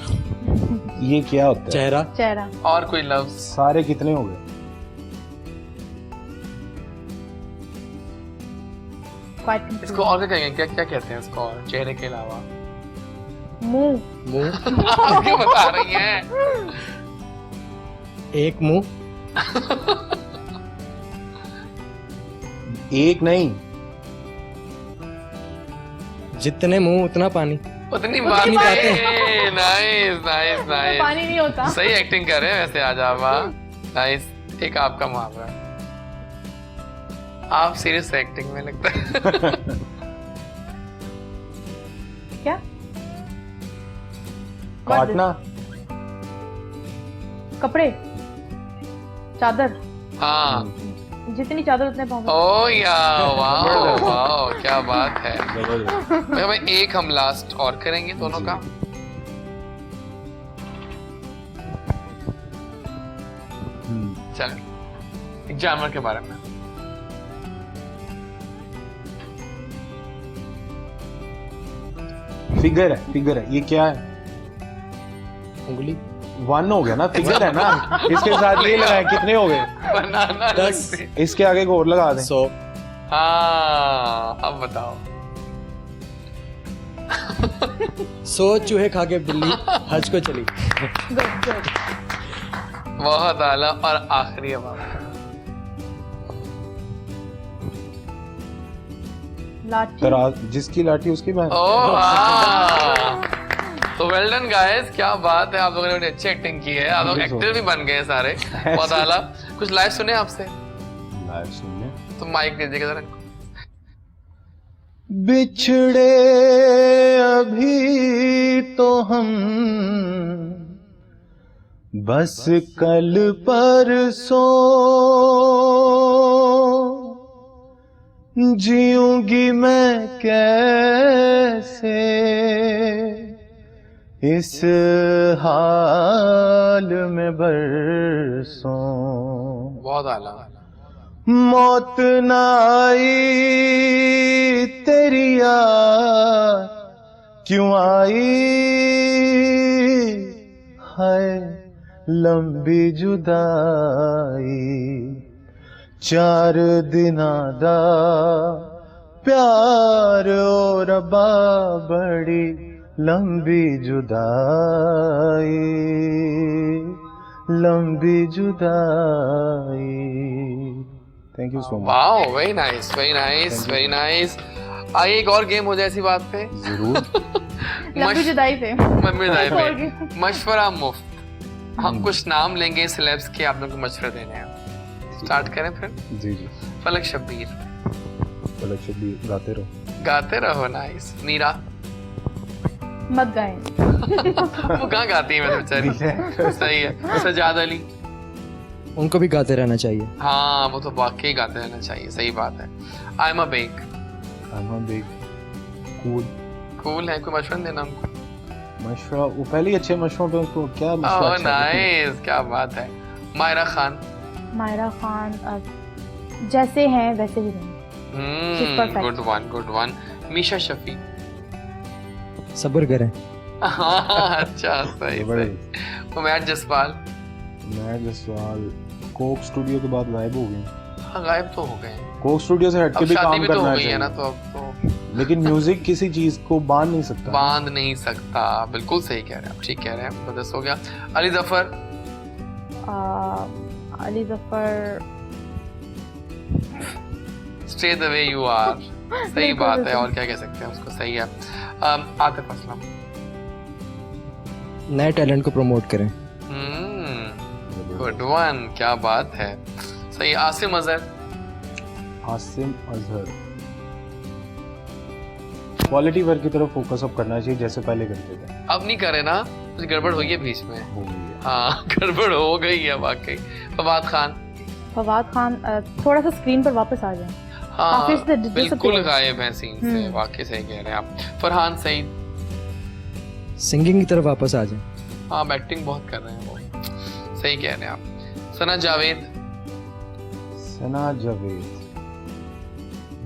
ये क्या होता है? चेहरा। चेहरा। और कोई लफ्ज? सारे कितने हो गए? Quite इसको और क्या कहेंगे, क्या क्या कहते हैं इसको और चेहरे के अलावा? मुंह। मुंह। आप क्यों बता रही हैं? एक मुंह। एक नहीं, जितने मुंह उतना पानी। उतनी बात उतनी बातें। नहीं। नाइस नाइस नाइस, पानी नहीं होता। सही एक्टिंग कर रहे हैं वैसे आज आप। नाइस। एक आपका मुहावरा। आप सीरियस एक्टिंग में लगता है। क्या? काटना। कपड़े। चादर। हाँ। जितनी चादर उतने पाँव। ओ या वाह वाह, क्या बात है। जबरदस्त। भाई एक हम लास्ट और करेंगे दोनों का। चलिए, एक जानवर के बारे में। फिगर है, फिगर है, ये क्या है? उंगली। वन हो गया ना, फिगर है ना। इसके साथ ये लगाए, कितने हो गए? बनाना 10। लगती। इसके आगे एक और लगा दें। 100। हाँ अब बताओ। 100 चूहे खा के बिल्ली हज को चली। Good good. बहुत आला। और आखिरी अब आपका। लाठी। जिसकी लाठी उसकी बहन। ओ वाह, तो वेल डन गाइस, क्या बात है, आप लोगों ने बड़ी अच्छी एक्टिंग की है। आप लोग एक्टर भी बन गए सारे, बहुत आला। कुछ लाइव सुने आपसे? लाइव सुनने। तो माइक दीजिएगा जरा। बिछड़े अभी तो हम बस कल परसों, जीऊंगी मैं कैसे इस हाल में बरसों। बहुत आला। मौत न आई तेरी याद क्यों आई, है लंबी जुदाई चार दिना दा प्यार ओ रब्बा बड़ी लंबी जुदाई, लंबी जुदाई। Thank you so much. Wow, very nice, very nice, very nice. आइए एक और गेम हो जाए इसी बात पे। जरूर। लंबी जुदाई पे। लंबी जुदाई और पे मशवरा मुफ्त। हम कुछ नाम लेंगे सेलेब्स के, आप लोगों को मशवरे देने हैं। स्टार्ट करें फिर। जी जी। फलक शब्बीर। फलक शब्बीर। गाते रहो। नाइस। मीरा। मत गाएं। वो कहाँ गाती है मैं बेचारी। सही है। सजाद अली। उनको भी गाते रहना चाहिए। हाँ, वो तो वाकई गाते रहना चाहिए, सही बात है। आयमा बेग। कूल। कूल है, कोई मशवरा देना हमको। मशवरा, वो पहले ही अच्छे मशवरों पे उसको क्या मशवरा। ओह नाइस, क्या बात है। मायरा खान। मायरा खान जैसे हैं वैसे ही रहें। Good one, good one. Meesha Shafi. सब्र करें। अच्छा, सही सही। उमैर जसपाल। कोक स्टूडियो के बाद गायब हो गए। हाँ, गायब तो हो गए। कोक स्टूडियो से हटके भी काम तो करना हो गई है ना, चाहिए। तो अब तो लेकिन म्यूजिक किसी चीज को बांध नहीं सकता। बांध नहीं सकता, बिल्कुल सही कह रहे हैं आप, ठीक कह रहे हैं। बदस हो गया। Ali Zafar. Ali Zafar. Stay the way you are. सही बात है, और क्या कह सकते हैं उसको, सही है। आतिफ असलम। नए टैलेंट को प्रमोट करें। गुड वन, क्या बात है, सही। आसिम अजहर। क्वालिटी वर्क की तरफ फोकस अप करना चाहिए जैसे पहले करते थे। अब नहीं करे ना, कुछ गड़बड़ हुई है बीच में। हो गई है। हाँ, गड़बड़ हो गई है वाकई। फवाद खान। थोड़ा सा स्क्रीन पर वापस आ जाए। हाँ, disappeared. बिल्कुल गायब है सीन से, वाकई सही कह रहे हैं आप। फरहान सईद। सिंगिंग की तरफ वापस आ जाए। हाँ, एक्टिंग बहुत कर रहे हैं वो, सही कह रहे हैं आप। सना जावेद।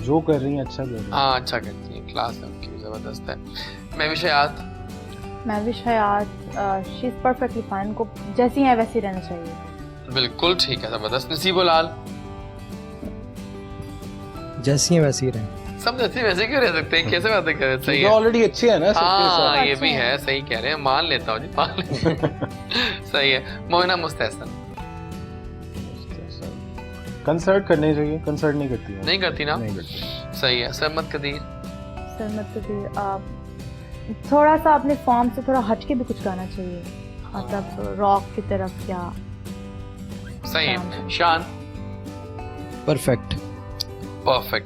जो कर रही है अच्छा कर रही है। हाँ, अच्छा करती है, क्लास है उनकी, जबरदस्त है। महविश हयात। शी इज परफेक्टली फाइन, को जैसी है वैसी रहना चाहिए। बिल्कुल ठीक है, जबरदस्त। नसीबो लाल। जैसी है वैसी रहें। सब जैसे वैसे क्यों रह सकते हैं, कैसे बातें कर रहे हैं, सही है। ऑलरेडी अच्छे है ना सबके हाँ, साथ। ये भी है, सही कह रहे हैं, मान लेता हूँ जी, मान लेता हूँ। सही है। मोइना मुस्तहसन। कंसर्ट करने चाहिए, कंसर्ट नहीं करती है। नहीं करती ना, नहीं करती। सही है। सरमत कदीर। थोड़ा सा अपने फॉर्म से थोड़ा हट के भी कुछ गाना चाहिए, मतलब रॉक की तरफ या। सही है। शान। परफेक्ट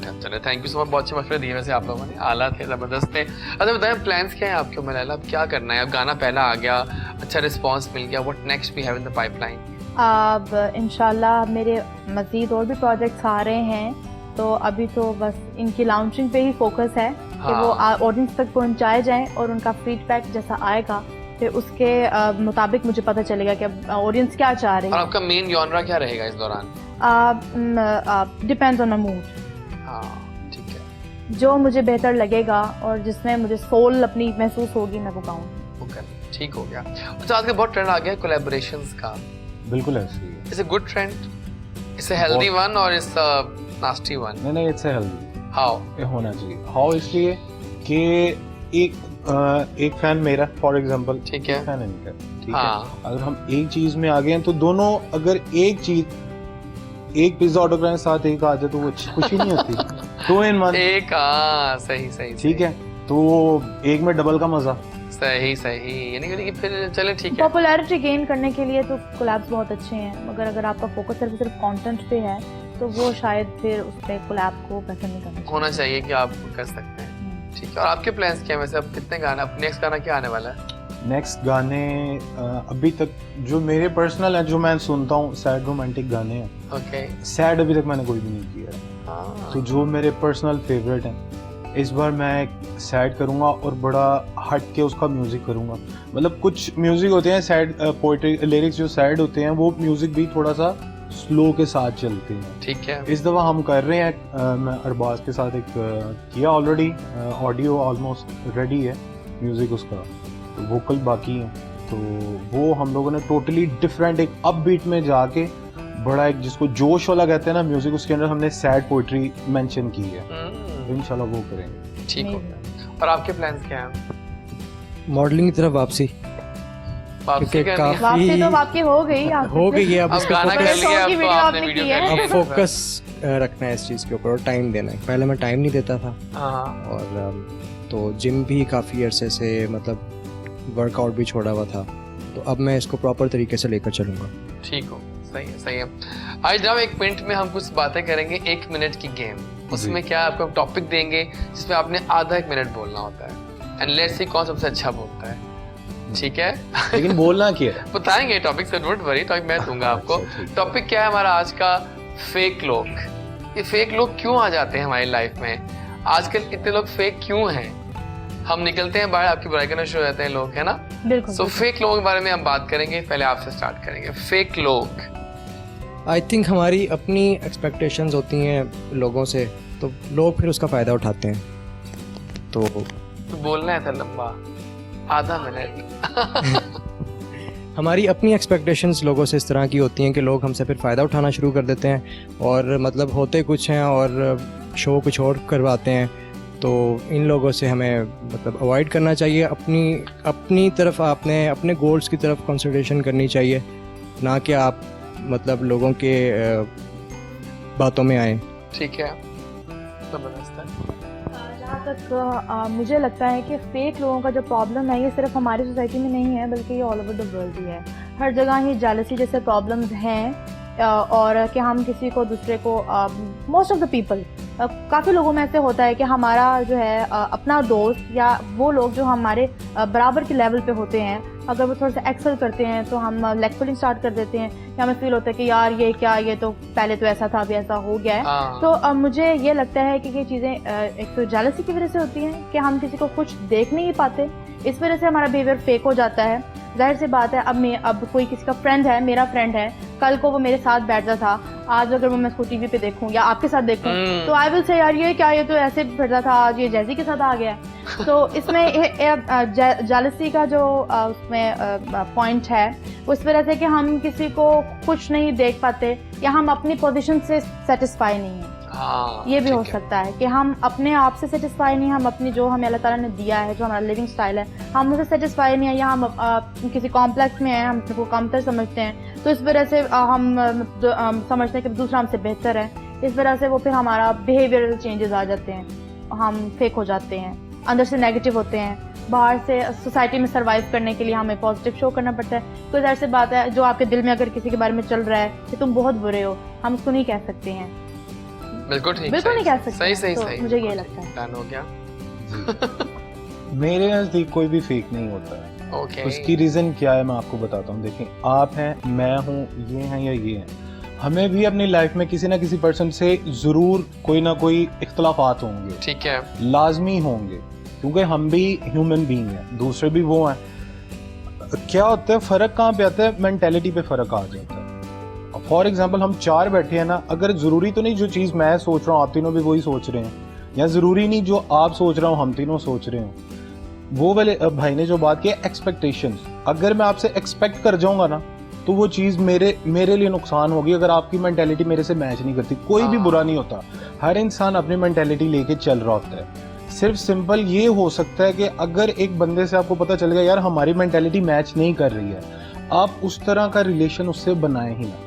है। चलिए, थैंक यू सो मच, बहुत अच्छे मशवरे दिए वैसे आप लोगों ने, आला थे, जबरदस्त थे। अच्छा बताएं, प्लान्स क्या है आपके मलाला, अब क्या करना है? अब गाना पहला आ गया, अच्छा रिस्पांस मिल गया, what next we have in the pipeline? अब इंशाल्लाह मेरे मज़ीद और भी प्रोजेक्ट्स आ रहे हैं, तो अभी तो बस इनकी लॉन्चिंग पे ही फोकस है कि वो ऑडियंस तक पहुंचाए जाएं, और उनका फीडबैक जैसा आएगा फिर उसके मुताबिक मुझे पता चलेगा कि ऑडियंस क्या चाह रही है। और आपका मेन जॉनरा क्या रहेगा इस दौरान? Depends on my mood. हाँ, ठीक है। जो मुझे बेहतर लगेगा और जिसमें मुझे सोल अपनी महसूस होगी, मैं वो गाऊंगी। ओके, ठीक हो गया। अच्छा, आजकल बहुत ट्रेंड आ गया है कोलैबोरेशंस का। बिल्कुल ऐसे ही है। It's a good trend, it's a healthy one और इट्स अ नास्टी वन? नहीं, इट्स अ हेल्दी। हाउ? ये होना चाहिए। हाउ इसलिए कि एक फैन मेरा फॉर एग्जांपल, ठीक है, फैन है इनका, ठीक हाँ। है। अगर हम एक चीज में आ गए हैं तो दोनों, अगर एक पिज्जा ऑर्डर करें साथ एक आ जाए तो वो खुशी नहीं होती। 2 in 1। एक, सही ठीक है, तो एक में डबल का मजा। सही यानी कि फिर चले, ठीक है। पॉपुलैरिटी गेन करने के लिए तो कोलैब्स बहुत अच्छे हैं, मगर अगर आपका फोकस सिर्फ कंटेंट पे है तो वो शायद फिर उस पे कोलैब को प्रेफर नहीं करना होना चाहिए कि आप कर सकते हैं। ठीक है। और आपके प्लान्स क्या है वैसे, अब कितने गाना, अब नेक्स्ट गाना क्या आने वाला है? नेक्स्ट गाने अभी तक जो मेरे पर्सनल है, जो मैं सुनता हूँ, सैड रोमांटिक गाने हैं। ओके। सैड अभी तक मैंने कोई भी नहीं किया, तो जो मेरे पर्सनल फेवरेट हैं, इस बार मैं सैड करूँगा और बड़ा हट के उसका म्यूजिक करूँगा। मतलब कुछ म्यूजिक होते हैं सैड, पोएट्री लिरिक्स जो सैड होते हैं, वो म्यूजिक भी थोड़ा सा स्लो के साथ चलते हैं। ठीक है। इस दफ़ा हम कर रहे हैं, मैं अरबाज के साथ एक किया ऑलरेडी, ऑडियो ऑलमोस्ट रेडी है, म्यूजिक उसका, तो वोकल बाकी है। तो वो हम लोगों ने टोटली डिफरेंट एक अप बीट में जाके बड़ा एक जिसको जोश वाला कहते हैं ना म्यूजिक, उसके अंदर हमने सैड पोइट्री मेंशन की है, तो इंशाल्लाह वो करेंगे। ठीक हो गया। और आपके प्लान्स क्या हैं? मॉडलिंग की तरफ वापसी, वापसी क्योंकि करनी है? वापसी तो आपकी हो गई हो गई है, अब अब उसका गाना कर फोकस लिया, अब की तो वीडियो आपने आपने वीडियो की है। कर ली अब है। फोकस रखना है इस चीज़ के ऊपर और टाइम देना है। पहले मैं टाइम नहीं देता था हाँ और तो जिम भी काफ़ी अरसे से मतलब वर्कआउट भी छोड़ा हुआ था, तो अब मैं इसको प्रॉपर तरीके से लेकर चलूँगा। ठीक हो, सही है सही है। आज जनाब 1 मिनट में हम कुछ बातें करेंगे, 1 मिनट की गेम। उसमें क्या है, आपको टॉपिक देंगे जिसमें आपने आधा 1 मिनट बोलना होता है, एंड लेट्स सी कौन सबसे अच्छा बोलता है। ठीक है? लेकिन बोलना क्या है? बताएंगे टॉपिक से, डोंट वरी, टॉपिक मैं दूंगा आपको। टॉपिक क्या है हमारा आज का? फेक लोग। ये फेक लोग क्यों आ जाते हैं हमारी लाइफ में? आजकल इतने लोग फेक क्यों हैं? हम निकलते हैं बाहर, आपकी बुराई करना शुरू हो जाते हैं लोग, है ना? बिल्कुल। सो फेक लोगों के बारे में हम बात करेंगे। पहले आपसे स्टार्ट करेंगे। फेक लोग, आई थिंक हमारी अपनी एक्सपेक्टेशंस होती हैं लोगों से, तो लोग फिर उसका फ़ायदा उठाते हैं। तो बोलना है था लंबा, आधा मिनट। हमारी अपनी एक्सपेक्टेशंस लोगों से इस तरह की होती हैं कि लोग हमसे फिर फ़ायदा उठाना शुरू कर देते हैं और मतलब होते कुछ हैं और शो कुछ और करवाते हैं। तो इन लोगों से हमें मतलब अवॉइड करना चाहिए। अपनी तरफ आपने अपने गोल्स की तरफ कंसंट्रेशन करनी चाहिए, ना कि आप मतलब लोगों के बातों में आए। ठीक है, जबरदस्त है। जहाँ तक मुझे लगता है कि फेक लोगों का जो प्रॉब्लम है, ये सिर्फ हमारी सोसाइटी में नहीं है, बल्कि ये ऑल ओवर द वर्ल्ड ही है। हर जगह ही जेलसी जैसे प्रॉब्लम्स हैं और कि हम किसी को दूसरे को मोस्ट ऑफ द पीपल काफ़ी लोगों में ऐसे होता है कि हमारा जो है अपना दोस्त या वो लोग जो हमारे बराबर के लेवल पे होते हैं, अगर वो थोड़ा सा एक्सेल करते हैं तो हम लेग पुलिंग स्टार्ट कर देते हैं, या हमें फील होता है कि यार ये क्या, ये तो पहले तो ऐसा था अभी ऐसा हो गया है। तो मुझे ये लगता है कि ये चीज़ें एक तो जेलसी की वजह से होती हैं कि हम किसी को कुछ देख नहीं पाते, इस वजह से हमारा बिहेवियर फेक हो जाता है। जाहिर सी बात है, अब कोई किसी का फ्रेंड है, मेरा फ्रेंड है, कल को वो मेरे साथ बैठता था, आज अगर मैं उसको टीवी पे देखूं या आपके साथ देखूं तो आई विल से यार ये क्या, ये तो ऐसे बैठता था, आज ये जैजी के साथ आ गया। तो इसमें जेलसी का जो उसमें पॉइंट है, उस वजह से कि हम किसी को कुछ नहीं देख पाते या हम अपनी पोजीशन से सेटिस्फाई नहीं है। ये भी हो सकता है कि हम अपने आप से सेटिस्फाई नहीं, हम अपनी जो हमें अल्लाह ताला ने दिया है, जो हमारा लिविंग स्टाइल है, हम उसे सेटिस्फाई नहीं है, या हम किसी कॉम्प्लेक्स में हैं, हम अपने को कमतर समझते हैं, तो इस वजह से हम समझते हैं कि दूसरा हमसे बेहतर है। इस वजह से वो फिर हमारा बिहेवियरल चेंजेस आ जाते हैं, हम फेक हो जाते हैं, अंदर से नेगेटिव होते हैं। बाहर से सोसाइटी में सर्वाइव करने के लिए हमें पॉजिटिव शो करना पड़ता है। कोई ऐसी बात है जो आपके दिल में अगर किसी के बारे में चल रहा है कि तुम बहुत बुरे हो, हम उसको नहीं कह सकते हैं, बिल्कुल ठीक, बिल्कुल नहीं कह सकते। सही सही तो सही, मुझे ये लगता है। डन हो गया। मेरे नज़दीक कोई भी फेक नहीं होता है। ओके, उसकी रीज़न क्या है मैं आपको बताता हूँ। देखें, आप हैं, मैं हूँ, ये हैं या ये हैं, हमें भी अपनी लाइफ में किसी ना किसी पर्सन से ज़रूर कोई ना कोई इख्तलाफात होंगे, ठीक है, लाजमी होंगे, क्योंकि हम भी ह्यूमन बीइंग हैं, दूसरे भी वो हैं। क्या होता है, फ़र्क कहाँ पे आता है? मेंटेलिटी पे फ़र्क आ जाता है। फॉर एग्जांपल हम 4 बैठे हैं ना, अगर ज़रूरी तो नहीं जो चीज़ मैं सोच रहा हूँ आप तीनों भी वही सोच रहे हैं, या ज़रूरी नहीं जो आप सोच रहा हूँ हम तीनों सोच रहे हो। वो वाले भाई ने जो बात की एक्सपेक्टेशंस, अगर मैं आपसे एक्सपेक्ट कर जाऊंगा ना तो वो चीज़ मेरे लिए नुकसान होगी। अगर आपकी मेंटेलिटी मेरे से मैच नहीं करती, कोई भी बुरा नहीं होता, हर इंसान अपनी मेंटेलिटी लेके चल रहा होता है। सिर्फ सिंपल ये हो सकता है कि अगर एक बंदे से आपको पता चल गया यार हमारी मेंटेलिटी मैच नहीं कर रही है, आप उस तरह का रिलेशन उससे बनाए ही ना।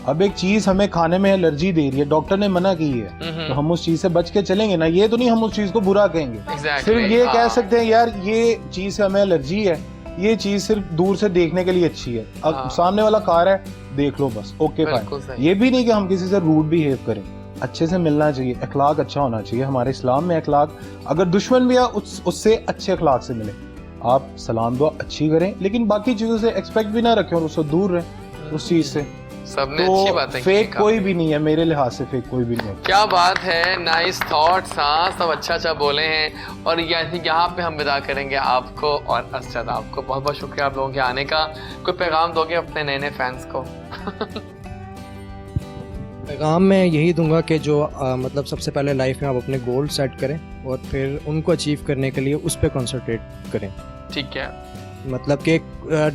अब एक चीज हमें खाने में एलर्जी दे रही है, डॉक्टर ने मना की है, तो हम उस चीज से बच के चलेंगे ना। ये तो नहीं हम उस चीज को बुरा कहेंगे, सिर्फ ये कह सकते हैं यार ये चीज से हमें एलर्जी है, ये चीज सिर्फ दूर से देखने के लिए अच्छी है, अब सामने वाला कार है देख लो बस, ओके फाइन। ये भी नहीं कि हम किसी से रूड बिहेव करें, अच्छे से मिलना चाहिए, अखलाक अच्छा होना चाहिए। हमारे इस्लाम में अखलाक, अगर दुश्मन भी है उससे अच्छे अखलाक से मिले, आप सलाम दुआ अच्छी करें, लेकिन बाकी चीजों से एक्सपेक्ट भी ना रखें और उससे दूर रहें उस चीज से। सबने तो अच्छी बातें फेक कोई भी नहीं है, मेरे लिहाज से फेक कोई भी नहीं है। क्या बात है, नाइस थॉट्स। हाँ, सब अच्छा बोले हैं। और यहाँ पे हम विदा करेंगे आपको और असद आपको। बहुत बहुत शुक्रिया आप लोगों के आने का। कोई पैगाम दोगे अपने नए फैंस को? पैगाम मैं यही दूंगा कि जो मतलब सबसे पहले लाइफ में आप अपने गोल सेट करें और फिर उनको अचीव करने के लिए उस पर कॉन्सेंट्रेट करें। ठीक है, मतलब कि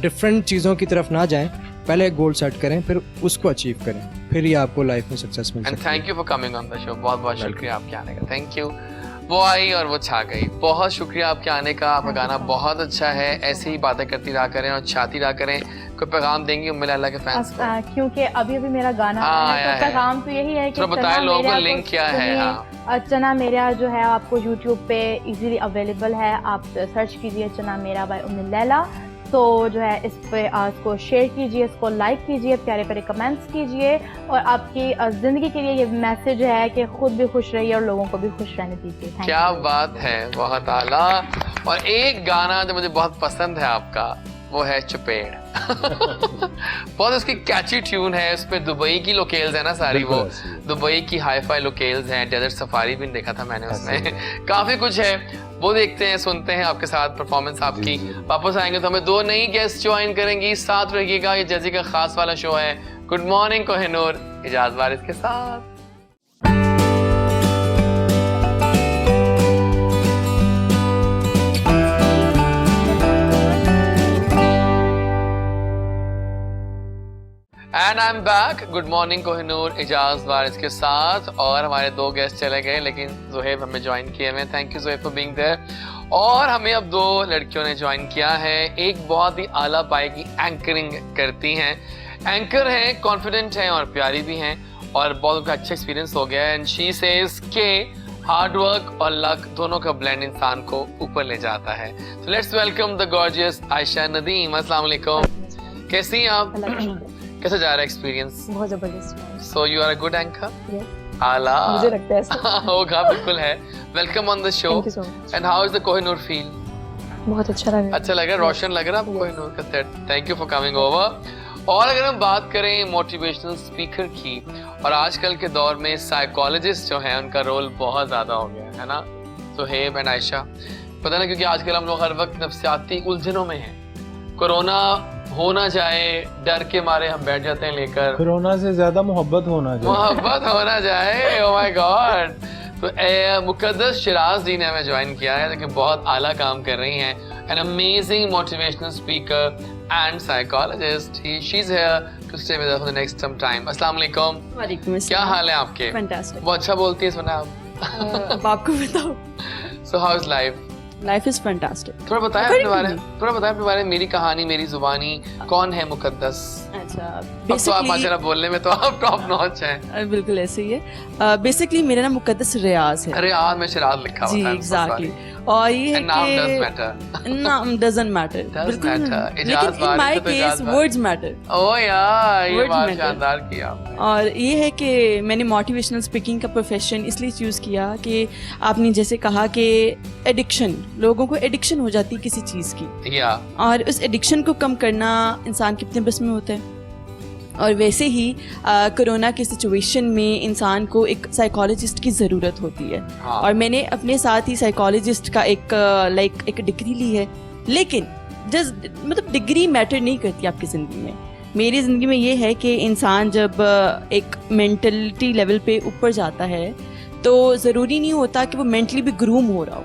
डिफरेंट चीज़ों की तरफ ना जाएं, पहले एक गोल सेट करें, फिर उसको अचीव करें, फिर ही आपको लाइफ में सक्सेस मिल एंड सकती है। Thank you for coming on the show. बहुत बहुत शुक्रिया आपके आने का। Thank you. वो आई और वो छा गई। बहुत शुक्रिया आपके आने का। आपका गाना बहुत अच्छा है, ऐसे ही बातें करती रहा करें और छाती रहा करें। कोई पैगाम देंगी उम्मीद अल्लाह के फैंस को? क्योंकि अभी अभी मेरा गाना हाँ, आया है, तो पैगाम तो यही है कि तो बताएं लोगों को लिंक क्या है। सुनिए। चना मेरा जो है आपको YouTube पे इजीली अवेलेबल है, आप सर्च कीजिए चना मेरा बाय उम्मी लैला। तो जो है इस पे इसको शेयर कीजिए, इसको लाइक कीजिए, प्यारे प्यारे कमेंट्स कीजिए और आपकी ज़िंदगी के लिए ये मैसेज है कि खुद भी खुश रहिए और लोगों को भी खुश रहने दीजिए। क्या बात है, बहुत आला। और एक गाना जो मुझे बहुत पसंद है आपका, वो है चुपेड़। बहुत उसकी कैची ट्यून है, उस पे दुबई की लोकेल्स है ना सारी, वो दुबई की हाई-फाई लोकेल्स हैं। डेजर्ट सफारी भी देखा था मैंने उसमें। काफी कुछ है, वो देखते हैं, सुनते हैं आपके साथ परफॉर्मेंस आपकी। वापस आएंगे तो हमें 2 नई गेस्ट ज्वाइन करेंगी, साथ रहिएगा। ये जैसी का खास वाला शो है गुड मॉर्निंग कोहिनूर, इजाज वारिस के साथ। And I am back. Good morning Kohinoor, Ijaz Waris के साथ। और हमारे 2 गेस्ट चले गए, लेकिन ज़ुहैब हमें ज्वाइन किए हुए। Thank you Zuhaib for being there. और हमें अब 2 लड़कियों ने ज्वाइन किया है। एक बहुत ही आला पाए की एंकरिंग करती हैं, एंकर हैं, कॉन्फिडेंट हैं और प्यारी भी हैं, और बहुत उनका अच्छा एक्सपीरियंस हो गया है। एंड शी सेज के हार्ड वर्क और लक दोनों का ब्लेंड इंसान को ऊपर ले जाता है। तो let's welcome the gorgeous Ayesha Nadeem. अस्सलाम वालेकुम, कैसी हैं आप? कैसा जा रहा है एक्सपीरियंस? बहुत जबरदस्त। So you are a good anchor? Yes, Ala, मुझे लगता है ऐसा। होगा, बिल्कुल है। Welcome on the show. Thank you so much. And how is the Kohinoor feel? बहुत अच्छा लग रहा है। अच्छा लग रहा है, रोशन लग रहा है आपको कोहिनूर का set? Thank you for coming over. और अगर हम बात करें मोटिवेशनल स्पीकर की, और आजकल के दौर में साइकोलॉजिस्ट जो है उनका रोल बहुत ज्यादा हो गया है ना ज़ुहैब एंड आयशा? पता ना, क्योंकि आजकल हम लोग हर वक्त नफ्सियाती उलझनों में हैं। कोरोना हो ना जाए, डर के मारे हम बैठ जाते हैं लेकर। कोरोना से ज्यादा मोहब्बत होना चाहिए। मोहब्बत होना जाए। Oh my God. तो मुकद्दस शिराज जी ने हमें ज्वाइन किया है, लेकिन बहुत आला काम कर रही हैं। An amazing motivational speaker and psychologist. She is here to stay with us for the next some time. अस्सलाम वालेकुम। वालेकुम अस्सलाम। क्या हाल है आपके? फैंटास्टिक। वो अच्छा बोलती है, सुना आप? अब आपको बताओ। So how is life? Life is fantastic. थोड़ा बताएं अपने बारे में, मेरी कहानी, मेरी जुबानी। कौन है मुकद्दस? अच्छा, अब तो आप माशाल्लाह बोलने में तो आप टॉप नॉच हैं। बिल्कुल ऐसे ही है। बेसिकली मेरा नाम मुकद्दस रियाज है। अरे यार, मैं शिराज लिखा हुआ जी, था। एग्जैक्टली। और ये है नाम does कि matter. नाम डजंट मैटर, बिल्कुल। matter. लेकिन in my case words matter. Oh यार, ये Words बात matter. शानदार किया आपने। और ये है कि मैंने मोटिवेशनल स्पीकिंग का प्रोफेशन इसलिए चूज़ किया कि आपने जैसे कहा कि एडिक्शन, लोगों को एडिक्शन हो जाती है किसी चीज़ की, या और उस एडिक्शन को कम करना इंसान के अपने बस में होता है। और वैसे ही कोरोना की सिचुएशन में इंसान को एक साइकोलॉजिस्ट की ज़रूरत होती है। हाँ। और मैंने अपने साथ ही साइकोलॉजिस्ट का एक डिग्री ली है। लेकिन जस्ट मतलब डिग्री मैटर नहीं करती आपकी ज़िंदगी में। मेरी ज़िंदगी में ये है कि इंसान जब एक मेंटलिटी लेवल पे ऊपर जाता है तो ज़रूरी नहीं होता कि वो मेंटली भी ग्रूम हो रहा हो।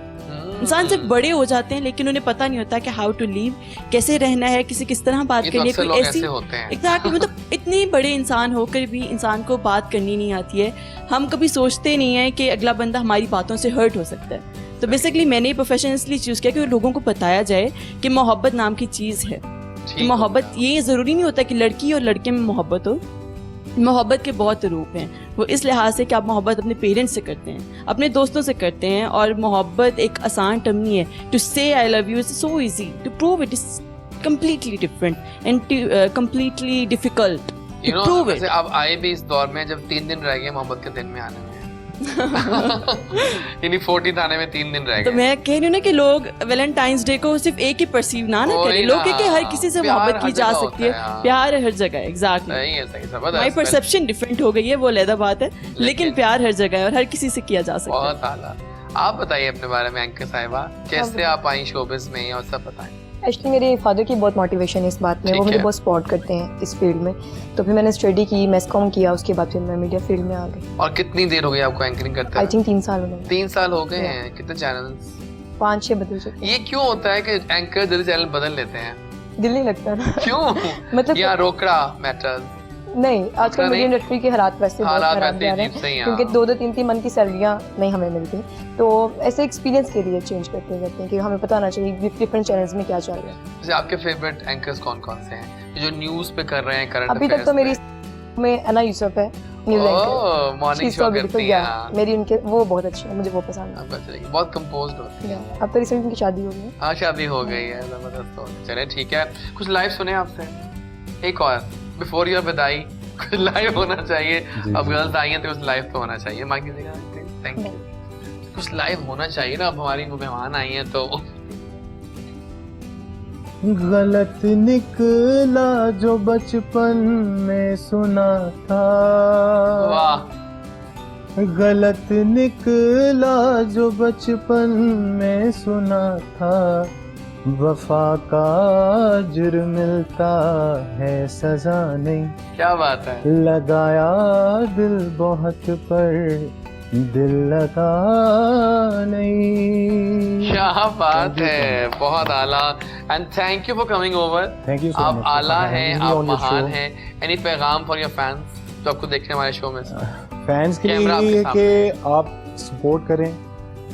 इंसान जब बड़े हो जाते हैं लेकिन उन्हें पता नहीं होता कि हाउ टू लिव, कैसे रहना है, किस तरह बात करनी है। कोई ऐसी एग्जैक्टली, मतलब इतने बड़े इंसान होकर भी इंसान को बात करनी नहीं आती है। हम कभी सोचते नहीं है कि अगला बंदा हमारी बातों से हर्ट हो सकता है। तो बेसिकली मैंने ये प्रोफेशन इसलिए चूज़ किया कि लोगों को बताया जाए कि मोहब्बत नाम की चीज़ है। मोहब्बत, ये ज़रूरी नहीं होता कि लड़की और लड़के में मोहब्बत हो। मोहब्बत के बहुत रूप हैं। वो इस लिहाज से कि आप मोहब्बत अपने पेरेंट्स से करते हैं, अपने दोस्तों से करते हैं, और मोहब्बत एक आसान टर्म नहीं है। To say I love you is so easy, to prove it is completely different and completely difficult to prove it. अब आए भी इस दौर में जब 3 दिन रह गए मोहब्बत के दिन में आने में। यानी 40 आने में 3 दिन रह गए। तो मैं कह रही हूँ ना कि लोग वैलेंटाइंस डे को सिर्फ एक ही परसीव ना करें। लोग कि हर किसी से मोहब्बत की जा सकती है, प्यार हर जगह। एग्जैक्टली, माय परसेप्शन डिफरेंट हो गई है, वो अलग बात है, लेकिन प्यार हर जगह है और हर किसी से किया जा सकता है। बहुत आला। आप बताइए अपने बारे में एंकर साहिबा, कैसे आप आई शोबिज़ में और सब बताएं। एक्चुअली मेरे फादर की बहुत मोटिवेशन है इस बात में, वो मुझे बहुत सपोर्ट करते हैं इस फील्ड में। तो फिर मैंने स्टडी की, मैसकॉम किया, उसके बाद फिर मैं मीडिया फील्ड में आ गई। और कितनी देर हो गई आपको एंकरिंग करते आई थिंक 3 साल हो गए। 3 साल हो गए हैं। कितने चैनल्स? 5-6 बदल चुके। ये क्यों होता है कि एंकर जल्दी चैनल बदल लेते हैं? दिल नहीं लगता ना। क्यों? मतलब या रोकड़ा मैटर्स? नहीं, आजकल नहीं? म्यूजिक इंडस्ट्री के हालात वैसे बहुत हालात खराब वैसे जा रहे अजीब से ही हैं, हैं, क्योंकि हाँ। 2-2 3-3 मंथ की सैलरियाँ नहीं हमें मिलती, तो ऐसे एक्सपीरियंस के लिए चेंज करते रहते हैं कि हमें पता होना चाहिए डिफरेंट चैनल्स में क्या चल रहा है। जैसे आपके फेवरेट एंकर्स कौन-कौन से हैं जो न्यूज़ पे कर रहे हैं करंट अभी तक तो मेरी में अना यूसुफ है, न्यूज़ एंकर, मॉर्निंग शो करती हैं। मेरी उनके वो बहुत अच्छी है, मुझे वो पसंद आपको अच्छी लगी, बहुत कंपोज्ड होती है। है। अब तो रिसेंटली उनकी शादी हो गई है। हाँ, शादी हो गई है, जबरदस्त हो गई। चले ठीक है, कुछ लाइव सुने आपसे एक और बिफोर योर विदाई, कुछ लाइव होना चाहिए। अब गर्ल्स आई हैं तो कुछ लाइव तो होना चाहिए। माइक दीजिएगा, थैंक यू। कुछ लाइव होना चाहिए ना, अब हमारी मेहमान आई हैं तो। गलत निकला जो बचपन में सुना था, वाह, गलत निकला जो बचपन में सुना था, वफा का जुर्म मिलता है सजा नहीं, क्या बात है। लगाया दिल बहुत पर दिल लगा नहीं। क्या बात है, बहुत आला। And thank you for coming over. Thank you सो आप मच। आला हैं, आप महान हैं। एनी पैगाम फॉर योर फैंस जो आपको देखने हमारे शो में से? फैंस के लिए कैमरा ये आपके है कि आप सपोर्ट करें,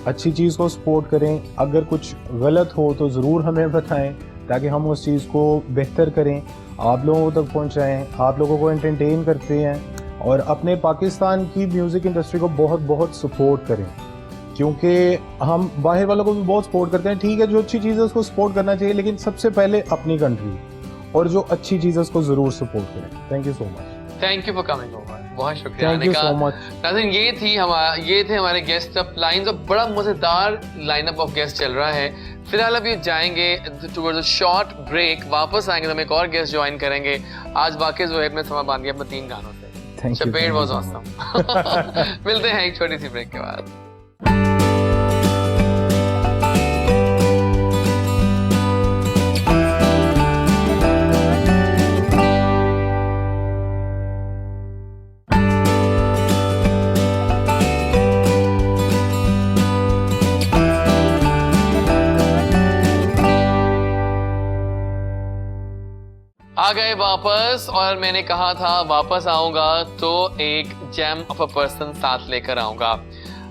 अच्छी चीज़ को सपोर्ट करें, अगर कुछ गलत हो तो ज़रूर हमें बताएं ताकि हम उस चीज़ को बेहतर करें, आप लोगों तक पहुंचाएं, आप लोगों को एंटरटेन करते हैं और अपने पाकिस्तान की म्यूज़िक इंडस्ट्री को बहुत बहुत सपोर्ट करें, क्योंकि हम बाहर वालों को भी बहुत सपोर्ट करते हैं। ठीक है, जो अच्छी चीज़ है उसको सपोर्ट करना चाहिए, लेकिन सबसे पहले अपनी कंट्री और जो अच्छी चीज़ है उसको ज़रूर सपोर्ट करें। Thank you so much. Thank you for coming over, बहुत शुक्रिया थैंक आने यू का। So much. नाज़रीन, ये थे हमारे गेस्ट ऑफ लाइन्स और बड़ा मजेदार लाइनअप ऑफ गेस्ट चल रहा है। फिलहाल अभी जाएंगे टुवर्ड्स अ शॉर्ट ब्रेक, वापस आएंगे तो हम एक और गेस्ट ज्वाइन करेंगे। आज वाकई ज़ोहैब ने समा बांध दिया अपने 3 गानों से। चपेट वाज ऑसम। मिलते हैं एक छोटी सी ब्रेक के बाद। आ गए वापस, और मैंने कहा था वापस आऊंगा तो एक जेम ऑफ अ पर्सन साथ लेकर आऊंगा।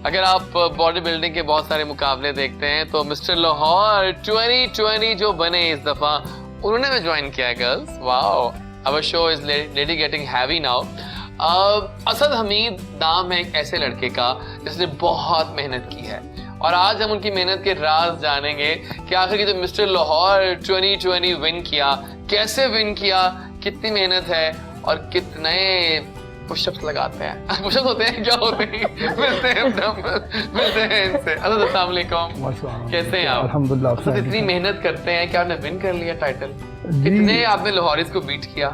अगर आप बॉडी बिल्डिंग के बहुत सारे मुकाबले देखते हैं तो मिस्टर लाहौर 2020 जो बने इस दफा, उन्होंने हमें ज्वाइन किया है girls. Wow, our show is lady getting heavy now. Asad Hameed नाम है एक ऐसे लड़के का जिसने बहुत मेहनत की है, और आज हम उनकी मेहनत के राज जानेंगे कि आखिर जो मिस्टर लाहौर 2020 विन किया, कैसे विन किया, कितनी मेहनत है और कितने पुशअप्स लगाते हैं। पुशअप्स होते हैं, क्या होते हैं? मिलते हैं इनसे। अस्सलाम वालेकुम, कैसे हैं आप? अल्हम्दुलिल्लाह। तो इतनी मेहनत करते हैं, क्या आपने विन कर लिया टाइटल? कितने आपने लाहौरीज को बीट किया?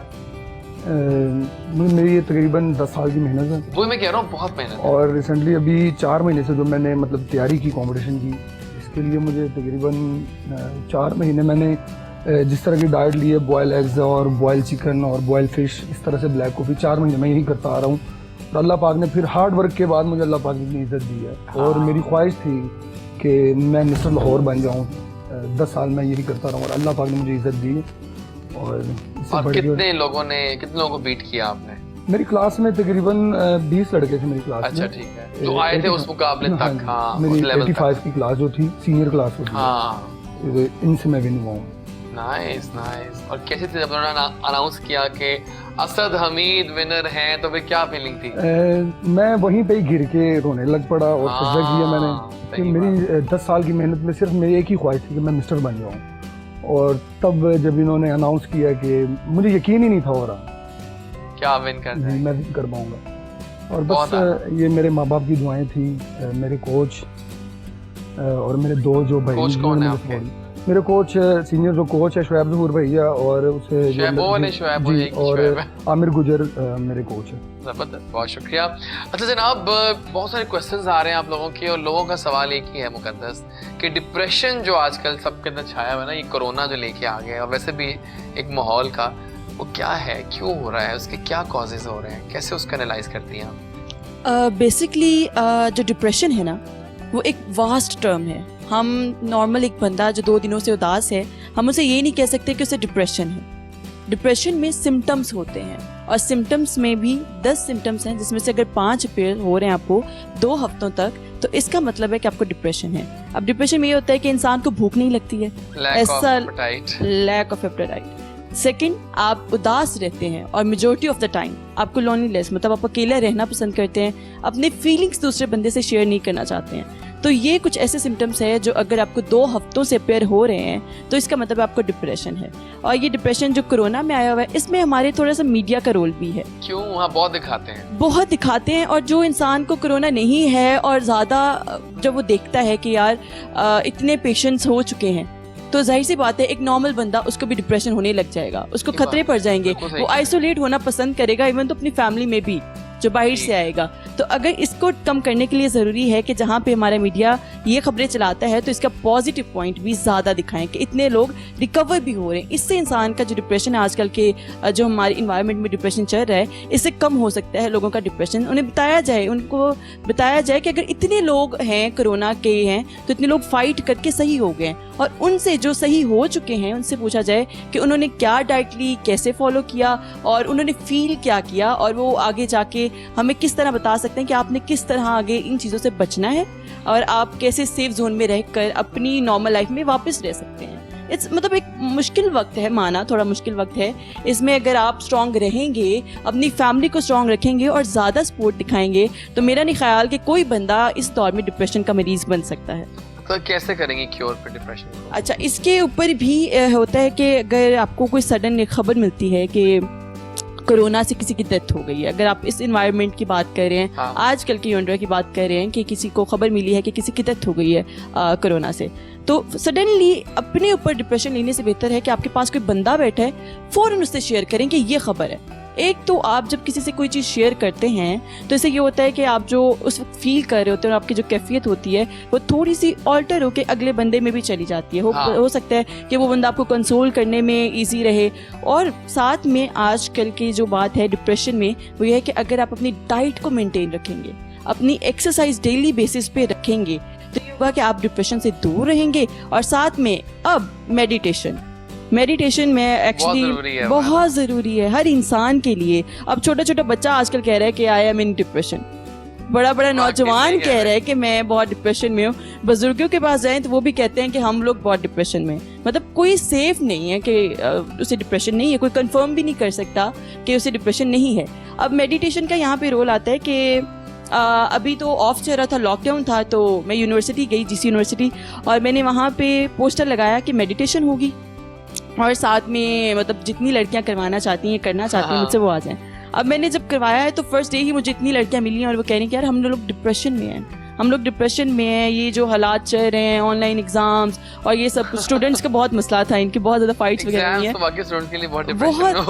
मेरी ये तकरीबन 10 साल की मेहनत है, वो मैं कह रहा हूँ बहुत मेहनत है। और रिसेंटली अभी 4 महीने से जो मैंने मतलब तैयारी की कंपटीशन की, इसके लिए मुझे तकरीबन 4 महीने मैंने जिस तरह की डाइट ली है, बॉयल एग्स और बॉयल चिकन और बॉयल फिश, इस तरह से ब्लैक कॉफ़ी 4 महीने मैं यही करता आ रहा हूँ। और अल्लाह पाक ने फिर हार्ड वर्क के बाद मुझे अल्लाह पाक ने इतनी इज़्ज़त दी है। और मेरी ख्वाहिश थी कि मैं मिस्टर लाहौर बन जाऊँ। 10 साल मैं यही करता रहा हूँ और अल्लाह पाक ने मुझे इज़्ज़त दी। और कितने लोगों को बीट किया आपने? मेरी क्लास में तकरीबन 20 लड़के थे मेरी क्लास में। अच्छा, ठीक है, जो आए थे उस मुकाबले तक। हाँ, मेरी उस लेवल 85 की क्लास जो थी, सीनियर क्लास होती है, हाँ, इनसे मैं विन हुआ हूँ। Nice nice. और कैसे थे जब उन्होंने अनाउंस किया कि असद हमीद विनर हैं, तो फिर क्या फीलिंग थी? मैं वहीं पे ही गिर के रोने लग पड़ा और सजदा किया मैंने कि मेरी 10 साल की मेहनत में सिर्फ मेरी एक ही ख्वाहिश थी कि मैं मिस्टर बन जाऊँ। और तब जब इन्होंने अनाउंस किया कि मुझे यकीन ही नहीं था हो रहा क्या विन कर जाएंगे, मैं विन कर पाऊंगा। और बस ये मेरे माँ बाप की दुआएं थी, मेरे कोच और मेरे 2 जो भाई। कोच कौन है आपके? मेरे कोच सीनियर जो कोच है शुएब ज़हूर भैया, और उसे और आमिर गुजर मेरे कोच है। जबरदस्त, बहुत शुक्रिया। अच्छा जनाब, बहुत सारे क्वेश्चंस आ रहे हैं आप लोगों के, और लोगों का सवाल एक ही है मुकद्दस, कि डिप्रेशन जो आजकल सबके अंदर छाया हुआ है ना, ये कोरोना जो लेके आ गया, और वैसे भी एक माहौल का, वो क्या है, क्यों हो रहा है, उसके क्या कॉजेज हो रहे हैं, कैसे उसका एनालाइज करती हैं आप? बेसिकली जो डिप्रेशन है ना, वो एक वास्ट टर्म है। हम नॉर्मल एक बंदा जो 2 दिनों से उदास है, हम उसे ये नहीं कह सकते कि उसे डिप्रेशन है। डिप्रेशन में सिम्टम्स होते हैं और सिम्टम्स में भी 10 सिम्टम्स हैं, जिसमें से अगर 5 अपीयर हो रहे हैं आपको 2 हफ्तों तक, तो इसका मतलब है कि आपको डिप्रेशन है। अब डिप्रेशन में ये होता है कि इंसान को भूख नहीं लगती है, लैक ऑफ एपेटाइट। सेकंड, आप उदास रहते हैं और मेजॉरिटी ऑफ द टाइम आपको लोनलीनेस, मतलब आप अकेला रहना पसंद करते हैं, अपने फीलिंग्स दूसरे बंदे से शेयर नहीं करना चाहते हैं। तो ये कुछ ऐसे सिम्टम्स हैं जो अगर आपको 2 हफ्तों से अपेयर हो रहे हैं तो इसका मतलब आपको डिप्रेशन है। और ये डिप्रेशन जो कोरोना में आया हुआ है, इसमें हमारे थोड़ा सा मीडिया का रोल भी है। क्यों? वहाँ बहुत दिखाते हैं। और जो इंसान को कोरोना नहीं है और ज़्यादा जब वो देखता है कि यार इतने पेशेंट्स हो चुके हैं, तो जाहिर सी बात है एक नॉर्मल बंदा, उसको भी डिप्रेशन होने लग जाएगा, उसको खतरे पड़ जाएंगे, वो आइसोलेट होना पसंद करेगा, इवन तो अपनी फैमिली में भी जो बाहर से आएगा। तो अगर इसको कम करने के लिए ज़रूरी है कि जहाँ पे हमारा मीडिया ये खबरें चलाता है तो इसका पॉजिटिव पॉइंट भी ज़्यादा दिखाएं कि इतने लोग रिकवर भी हो रहे हैं। इससे इंसान का जो डिप्रेशन है आजकल के जो हमारे इन्वायरमेंट में डिप्रेशन चल रहा है, इससे कम हो सकता है लोगों का डिप्रेशन। उनको बताया जाए कि अगर इतने लोग हैं कोरोना के हैं तो इतने लोग फाइट करके सही हो गए, और उनसे जो सही हो चुके हैं उनसे पूछा जाए कि उन्होंने क्या डाइट ली, कैसे फॉलो किया और उन्होंने फील क्या किया, और वो आगे जाके हमें किस तरह बता सकते हैं कि आपने किस तरह आगे इन चीज़ों से बचना है और आप कैसे सेफ जोन में रहकर अपनी नॉर्मल लाइफ में वापस रह सकते हैं। मतलब एक मुश्किल वक्त है, माना थोड़ा मुश्किल वक्त है। इसमें अगर आप स्ट्रॉन्ग रहेंगे, अपनी फैमिली को स्ट्रॉन्ग रखेंगे और ज़्यादा सपोर्ट दिखाएंगे, तो मेरा नहीं ख्याल कि कोई बंदा इस दौर में डिप्रेशन का मरीज बन सकता है। तो कैसे करेंगे क्योर पर डिप्रेशन को? अच्छा, इसके ऊपर भी होता है कि अगर आपको कोई सडन खबर मिलती है कि कोरोना से किसी की डेथ हो गई है, अगर आप इस एनवायरनमेंट की बात कर रहे हैं, हाँ। आजकल की यूनिट की बात कर रहे हैं कि किसी को खबर मिली है कि किसी की डेथ हो गई है कोरोना से, तो सडनली अपने ऊपर डिप्रेशन लेने से बेहतर है कि आपके पास कोई बंदा बैठा है, फ़ौरन उससे शेयर करें कि ये खबर है। एक तो आप जब किसी से कोई चीज़ शेयर करते हैं तो इससे ये होता है कि आप जो उस वक्त फील कर रहे होते हैं और आपकी जो कैफियत होती है वो थोड़ी सी ऑल्टर होकर अगले बंदे में भी चली जाती है। हो सकता है कि वो बंदा आपको कंसोल करने में इजी रहे। और साथ में आजकल की जो बात है डिप्रेशन में, वो ये है कि अगर आप अपनी डाइट को मेंटेन रखेंगे, अपनी एक्सरसाइज डेली बेसिस पे रखेंगे, तो ये होगा कि आप डिप्रेशन से दूर रहेंगे। और साथ में अब मेडिटेशन में एक्चुअली बहुत ज़रूरी है हर इंसान के लिए। अब छोटा छोटा बच्चा आजकल कह रहा है कि आई एम इन डिप्रेशन, बड़ा नौजवान कह रहा है कि मैं बहुत डिप्रेशन में हूँ। बुजुर्गों के पास जाएं तो वो भी कहते हैं कि हम लोग बहुत डिप्रेशन में। मतलब कोई सेफ नहीं है कि उसे डिप्रेशन नहीं है, कोई कंफर्म भी नहीं कर सकता कि उसे डिप्रेशन नहीं है। अब मेडिटेशन का यहाँ पे रोल आता है कि अभी तो ऑफ चल रहा था, लॉकडाउन था, तो मैं यूनिवर्सिटी गई, जीसी यूनिवर्सिटी, और मैंने वहाँ पे पोस्टर लगाया कि मेडिटेशन होगी और साथ में मतलब जितनी लड़कियां करना चाहती हैं मुझसे वो आ जाएं। अब मैंने जब करवाया है तो फर्स्ट डे ही मुझे इतनी लड़कियां मिली हैं और वो कह रही हैं कि यार हम लोग डिप्रेशन में हैं, ये जो हालात चल रहे हैं, ऑनलाइन एग्जाम्स और ये सब, स्टूडेंट्स का बहुत मसला था, इनकी बहुत ज़्यादा फाइट्स वगैरह हुई हैं,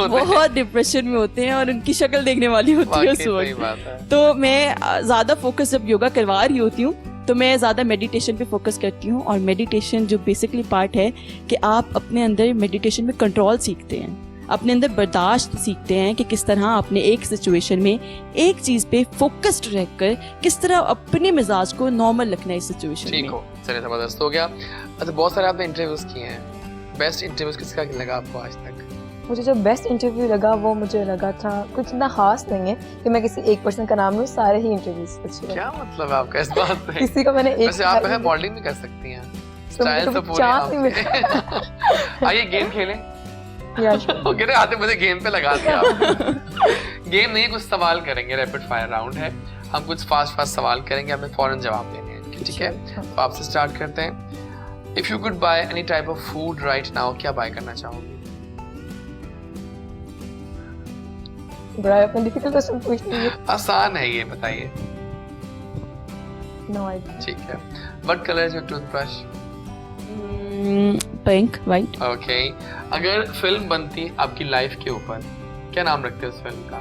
बहुत डिप्रेशन में होते हैं और उनकी शक्ल देखने वाली होती है उस वक्त। तो मैं ज़्यादा फोकस जब योगा करवा रही होती हूँ तो मैं ज़्यादा मेडिटेशन पे फोकस करती हूँ। और मेडिटेशन जो बेसिकली पार्ट है कि आप अपने अंदर मेडिटेशन में कंट्रोल सीखते हैं, अपने अंदर बर्दाश्त सीखते हैं कि किस तरह अपने एक सिचुएशन में एक चीज़ पे फोकस्ड रहकर किस तरह अपने मिजाज को नॉर्मल रखना है इस सिचुएशन में। ठीक हो, चलिए ज़बरदस्त हो गया। अच्छा, बहुत सारे आपने इंटरव्यूज़ किए हैं, बेस्ट इंटरव्यूज़ किसका लगा आपको आज तक? मुझे जो बेस्ट इंटरव्यू लगा वो मुझे लगा था कुछ इतना खास नहीं है कि मैं किसी एक पर्सन का नाम लूँ, सारे ही इंटरव्यूज अच्छे लगे। क्या मतलब है आपका इस बात पे? किसी का मैंने एक, वैसे आप है मॉडलिंग भी कर सकती हैं, स्टाइल तो पूरी आपकी। आइए गेम खेलें। ओके, आते मुझे गेम पे लगा दिया आप। गेम नहीं, कुछ सवाल करेंगे, रैपिड फायर राउंड है, हम कुछ फास्ट सवाल करेंगे, हमें फौरन जवाब देने हैं, ठीक है? तो आपसे स्टार्ट करते हैं। If you could by any type of food right now, क्या बाय करना चाहोगे? बड़ा अपना डिफिकल्ट क्वेश्चन पूछ लिया। आसान है ये, बताइए। No idea. ठीक है। What colour is your toothbrush? Pink, white. Okay, अगर फिल्म बनती आपकी लाइफ के ऊपर, क्या नाम रखते उस फिल्म का?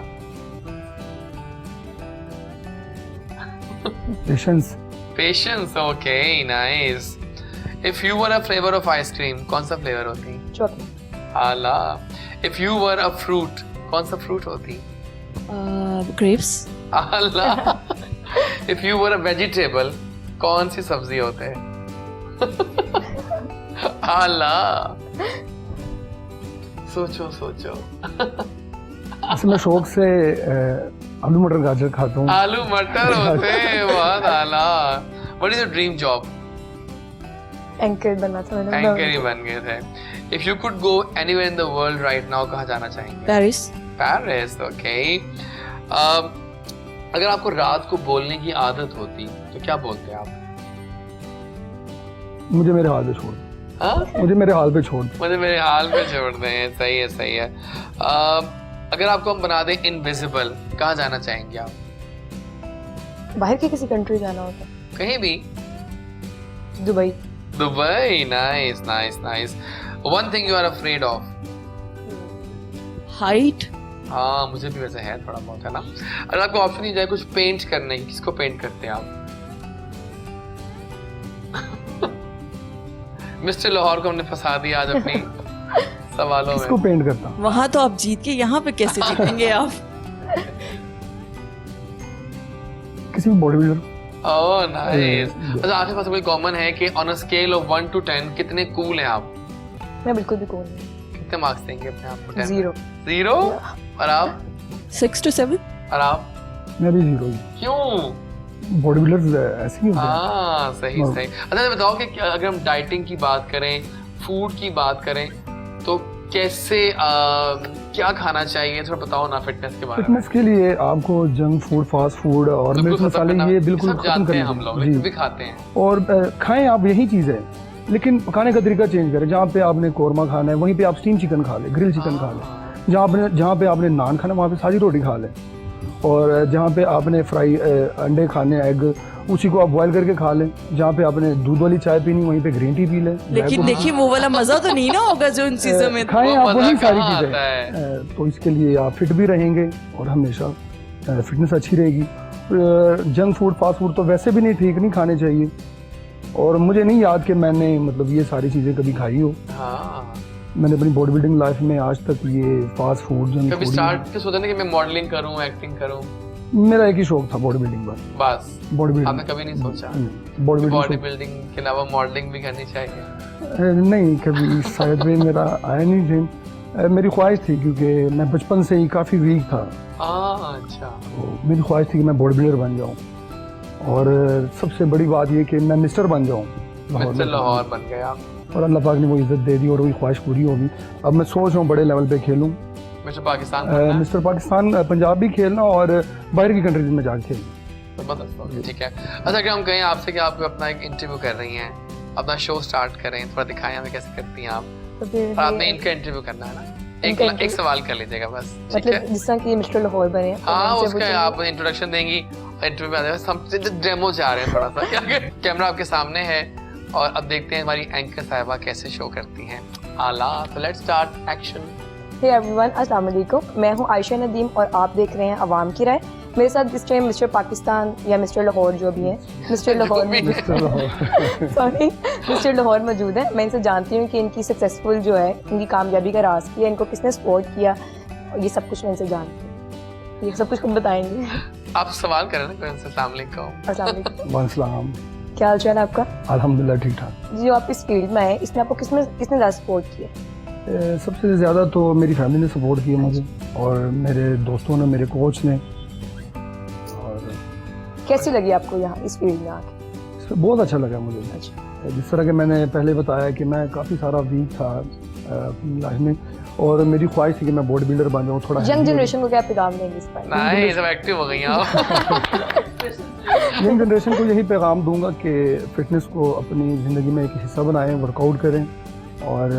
Patience. Okay, nice. If you were a flavour of ice cream, कौन सा फ्लेवर होती? चॉकलेट। आला। If you were a fruit, कौन सा फ्रूट होती? ग्रेप्स। आला। If you were a vegetable, कौन सी सब्जी होते हैं? आला, सोचो सोचो। वैसे मैं शौक से आलू मटर गाजर खाता हूँ। आलू मटर होते हैं, बहुत आला। What is your dream job? Anchor बनना था मैंने। एंकर ही बन गए थे। If you could go anywhere in the world right now, कहाँ जाना चाहेंगे? पेरिस। Paris, okay. अगर आपको रात को बोलने की आदत होती तो क्या बोलते आप? मुझे मेरे हाल पे छोड़ दो। हाँ? मुझे मेरे हाल पे छोड़ दो। मुझे मेरे हाल पे छोड़ दें। सही है, सही है। अगर आपको हम बना दें इनविजिबल, कहाँ जाना चाहेंगे आप? बाहर की किसी कंट्री जाना होता? कहीं भी। Dubai. Dubai, nice nice nice. One thing you are afraid of? Height. हाँ, मुझे भी वैसे है थोड़ा बहुत, है ना। अगर आपको ऑप्शन दी जाए कुछ पेंट करने की, किसको पेंट करते हैं आप? मिस्टर लाहौर को हमने फंसा दिया आज अपनी सवालों किसको में। पेंट करता हूँ? वहां तो आप जीत के यहाँ पे कैसे जीतेंगे आप? किसी भी बॉडी बिल्डर। Oh nice. अच्छा, आपके पास कोई कॉमन है कि on a scale of 1 to 10 कितने कूल हैं आप? मैं बिल्कुल भी कूल नहीं। कितने मार्क्स देंगे अपने आप को? 10 0। 0? और आप? 6 to 7। और आप? मैं भी 0 ही। क्यों? बॉडी बिल्डर्स ऐसे ही होते हैं। हाँ, सही सही। अच्छा, ये बताओ कि अगर हम डाइटिंग की बात करें, फूड की बात करें, तो कैसे क्या खाना चाहिए, थोड़ा बताओ ना फिटनेस के बारे में। फिटनेस के लिए आपको जंक फूड, फास्ट फूड और मिर्च मसाले ये बिल्कुल सब खत्म जानते करने हैं हम लोग, जी। लेकिन भी खाते हैं। और खाएं आप यही चीज़ है, लेकिन पकाने का तरीका चेंज करें। जहाँ पे आपने कोरमा खाना है वहीं पे आप स्टीम चिकन खा लें, ग्रिल चिकन खा लें। जहाँ पे आपने नान खाना है वहाँ पे सादी रोटी खा लें। और जहाँ पे आपने फ्राई अंडे खाने, एग, उसी को आप बॉयल करके खा लें। जहाँ पे आपने दूध वाली चाय पीनी वहीं पे ग्रीन टी पी लें। लेकिन देखिए वो वाला मजा तो नहीं ना होगा जो उन चीजों में। खाएं वो आप मजा वही सारी कहाँ चीज़ें। आता है? तो इसके लिए आप फिट भी रहेंगे और हमेशा फिटनेस अच्छी रहेगी। जंक फूड, फास्ट फूड तो वैसे भी नहीं ठीक नहीं खाने चाहिए। और मुझे नहीं याद कि मैंने मतलब ये सारी चीज़ें कभी खाई हो। हाँ, मैंने अपनी बॉडी बिल्डिंग लाइफ में आज तक ये फास्ट फूड, जंक कभी फूड, स्टार्ट के सोचा नहीं कि मैं मॉडलिंग करूं, एक्टिंग करूं? मेरा एक ही शौक था बॉडी बिल्डिंग बस। बस बॉडी बिल्डिंग। आपने कभी नहीं सोचा बॉडी बॉडी बिल्डिंग बिल्डिंग के अलावा मॉडलिंग भी करनी चाहिए? नहीं, कभी शायद में मेरा आया नहीं ड्रीम। मेरी ख्वाहिश थी क्योंकि मैं बचपन से ही काफ़ी वीक था। अच्छा। तो मेरी ख्वाहिश थी कि मैं बॉडी बिल्डर बन जाऊँ। और सबसे बड़ी बात ये कि मैं मिस्टर बन जाऊँ मिस्टर लाहौर बन गए आप। और अल्लाह पाक ने वो इज्जत दे दी और वही ख्वाहिश पूरी होगी। अब मैं सोच रहा हूँ बड़े लेवल पे खेलूँ। मिस्टर पाकिस्तान बनना है? मिस्टर पाकिस्तान, पंजाब भी खेलना और बाहर की कंट्रीज में जाके खेलना। जबरदस्त हो गया, ठीक है। अच्छा, अगर हम कहें आपसे कि आप अपना एक इंटरव्यू कर रही हैं, अपना शो स्टार्ट करें, थोड़ा दिखाएं हमें कैसे करती हैं आप। तो फिर और आपने इनका इंटरव्यू करना है ना? एक सवाल कर लीजिएगा बस, ठीक मतलब है? जिस तरह की मिस्टर लाहौर बने हैं, तो हाँ, उनसे उसका पूछेंगे। आप इंट्रोडक्शन देंगी, इंटरव्यू में आ जाएगा। हम डेमो जा रहे हैं थोड़ा सा, क्या कैमरा आपके सामने है और अब देखते हैं हमारी एंकर साहिबा कैसे शो करती हैं। आला, तो let's start, action. Hey everyone, अस्सलाम वालेकुम। मैं हूं आयशा नदीम और आप देख रहे हैं अवाम की राय। मेरे साथ इस टाइम मिस्टर पाकिस्तान या मिस्टर लाहौर जो भी हैं, mister Lahore sorry mister Lahore मौजूद है। मैं इनसे जानती हूँ कि इनकी सक्सेसफुल जो है, इनकी कामयाबी का राज किया, इनको किसने सपोर्ट किया, और ये सब कुछ मैं इनसे जानती हूँ। ये सब कुछ हम बताएंगे। आप सवाल करें ना कौन से? अस्सलाम वालेकुम। अस्सलाम वालेकुम। वालेकुम। क्या हाल चाल है आपका? अल्हम्दुलिल्लाह ठीक ठाक। जी, आप इस फील्ड में आए, इसने आपको किसने ज़्यादा सपोर्ट किया? सबसे ज़्यादा तो मेरी फैमिली ने सपोर्ट किया मुझे, और मेरे दोस्तों ने, मेरे कोच ने। और कैसी लगी आपको यहाँ इस फील्ड में आके? इसमें बहुत अच्छा लगा मुझे। अच्छा। जिस तरह के मैंने पहले बताया कि मैं काफ़ी सारा वीक था अपनी लाइफ में, और मेरी ख्वाहिश थी कि मैं बॉडी बिल्डर बन जाऊँ थोड़ा। यंग जनरेशन को क्या पैगाम देंगे इस पर? नहीं, सब एक्टिव हो गई हैं आप। यंग जनरेशन को यही पैगाम दूंगा कि फ़िटनेस को अपनी ज़िंदगी में एक हिस्सा बनाएं, वर्कआउट करें, और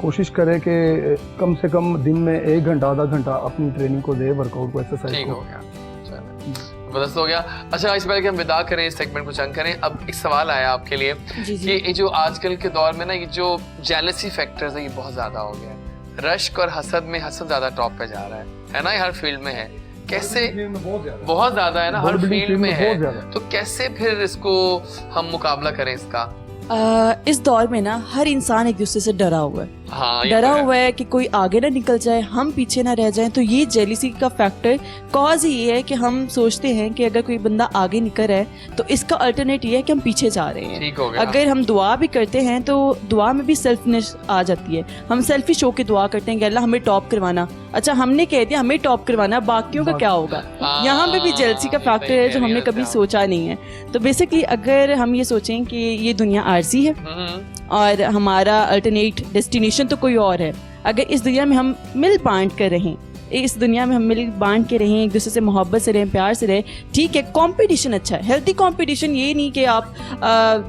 कोशिश करें कि कम से कम दिन में 1 घंटा, आधा घंटा अपनी ट्रेनिंग को दे, वर्कआउट को, एक्सरसाइज ठीक को। हो गया, जबरदस्त हो गया। अच्छा, इस पहले कि हम विदा करें, इस सेगमेंट को चंग करें, अब एक सवाल आया आपके लिए जी, जी। कि ये जो आजकल के दौर में ना, ये जो जेलसी फैक्टर्स है, ये बहुत ज्यादा हो गया है। रश्क और हसद में हसद ज्यादा टॉप पे जा रहा है ना? ये हर फील्ड में है। कैसे? बहुत ज्यादा है ना, हर फील्ड में है। तो कैसे फिर इसको हम मुकाबला करें इसका? इस दौर में ना हर इंसान एक दूसरे से डरा हुआ है। हाँ, ये डरा तो है। हुआ है कि कोई आगे ना निकल जाए, हम पीछे ना रह जाएं। तो ये जेलिसी का फैक्टर कॉज ही ये है कि हम सोचते हैं कि अगर कोई बंदा आगे निकल रहा है तो इसका अल्टरनेट ये है कि हम पीछे जा रहे हैं। ठीक हो गया। अगर हम दुआ भी करते हैं तो दुआ में भी सेल्फनेस आ जाती है। हम सेल्फिश होकर दुआ करते हैं कि अल्लाह हमें टॉप करवाना। अच्छा, हमने कह दिया हमें टॉप करवाना, बाकियों का क्या होगा? यहाँ पे भी जेलसी का फैक्टर है जो हमने कभी सोचा नहीं है। तो बेसिकली अगर हम ये सोचें कि ये दुनिया आरजी है और हमारा अल्टरनेट डेस्टिनेशन तो कोई और है, अगर इस दुनिया में हम मिल बांट कर रहें, इस दुनिया में हम मिल बांट के रहें, एक दूसरे से मोहब्बत से रहें, प्यार से रहें, ठीक है। कंपटीशन अच्छा है, हेल्थी कंपटीशन, ये नहीं कि आप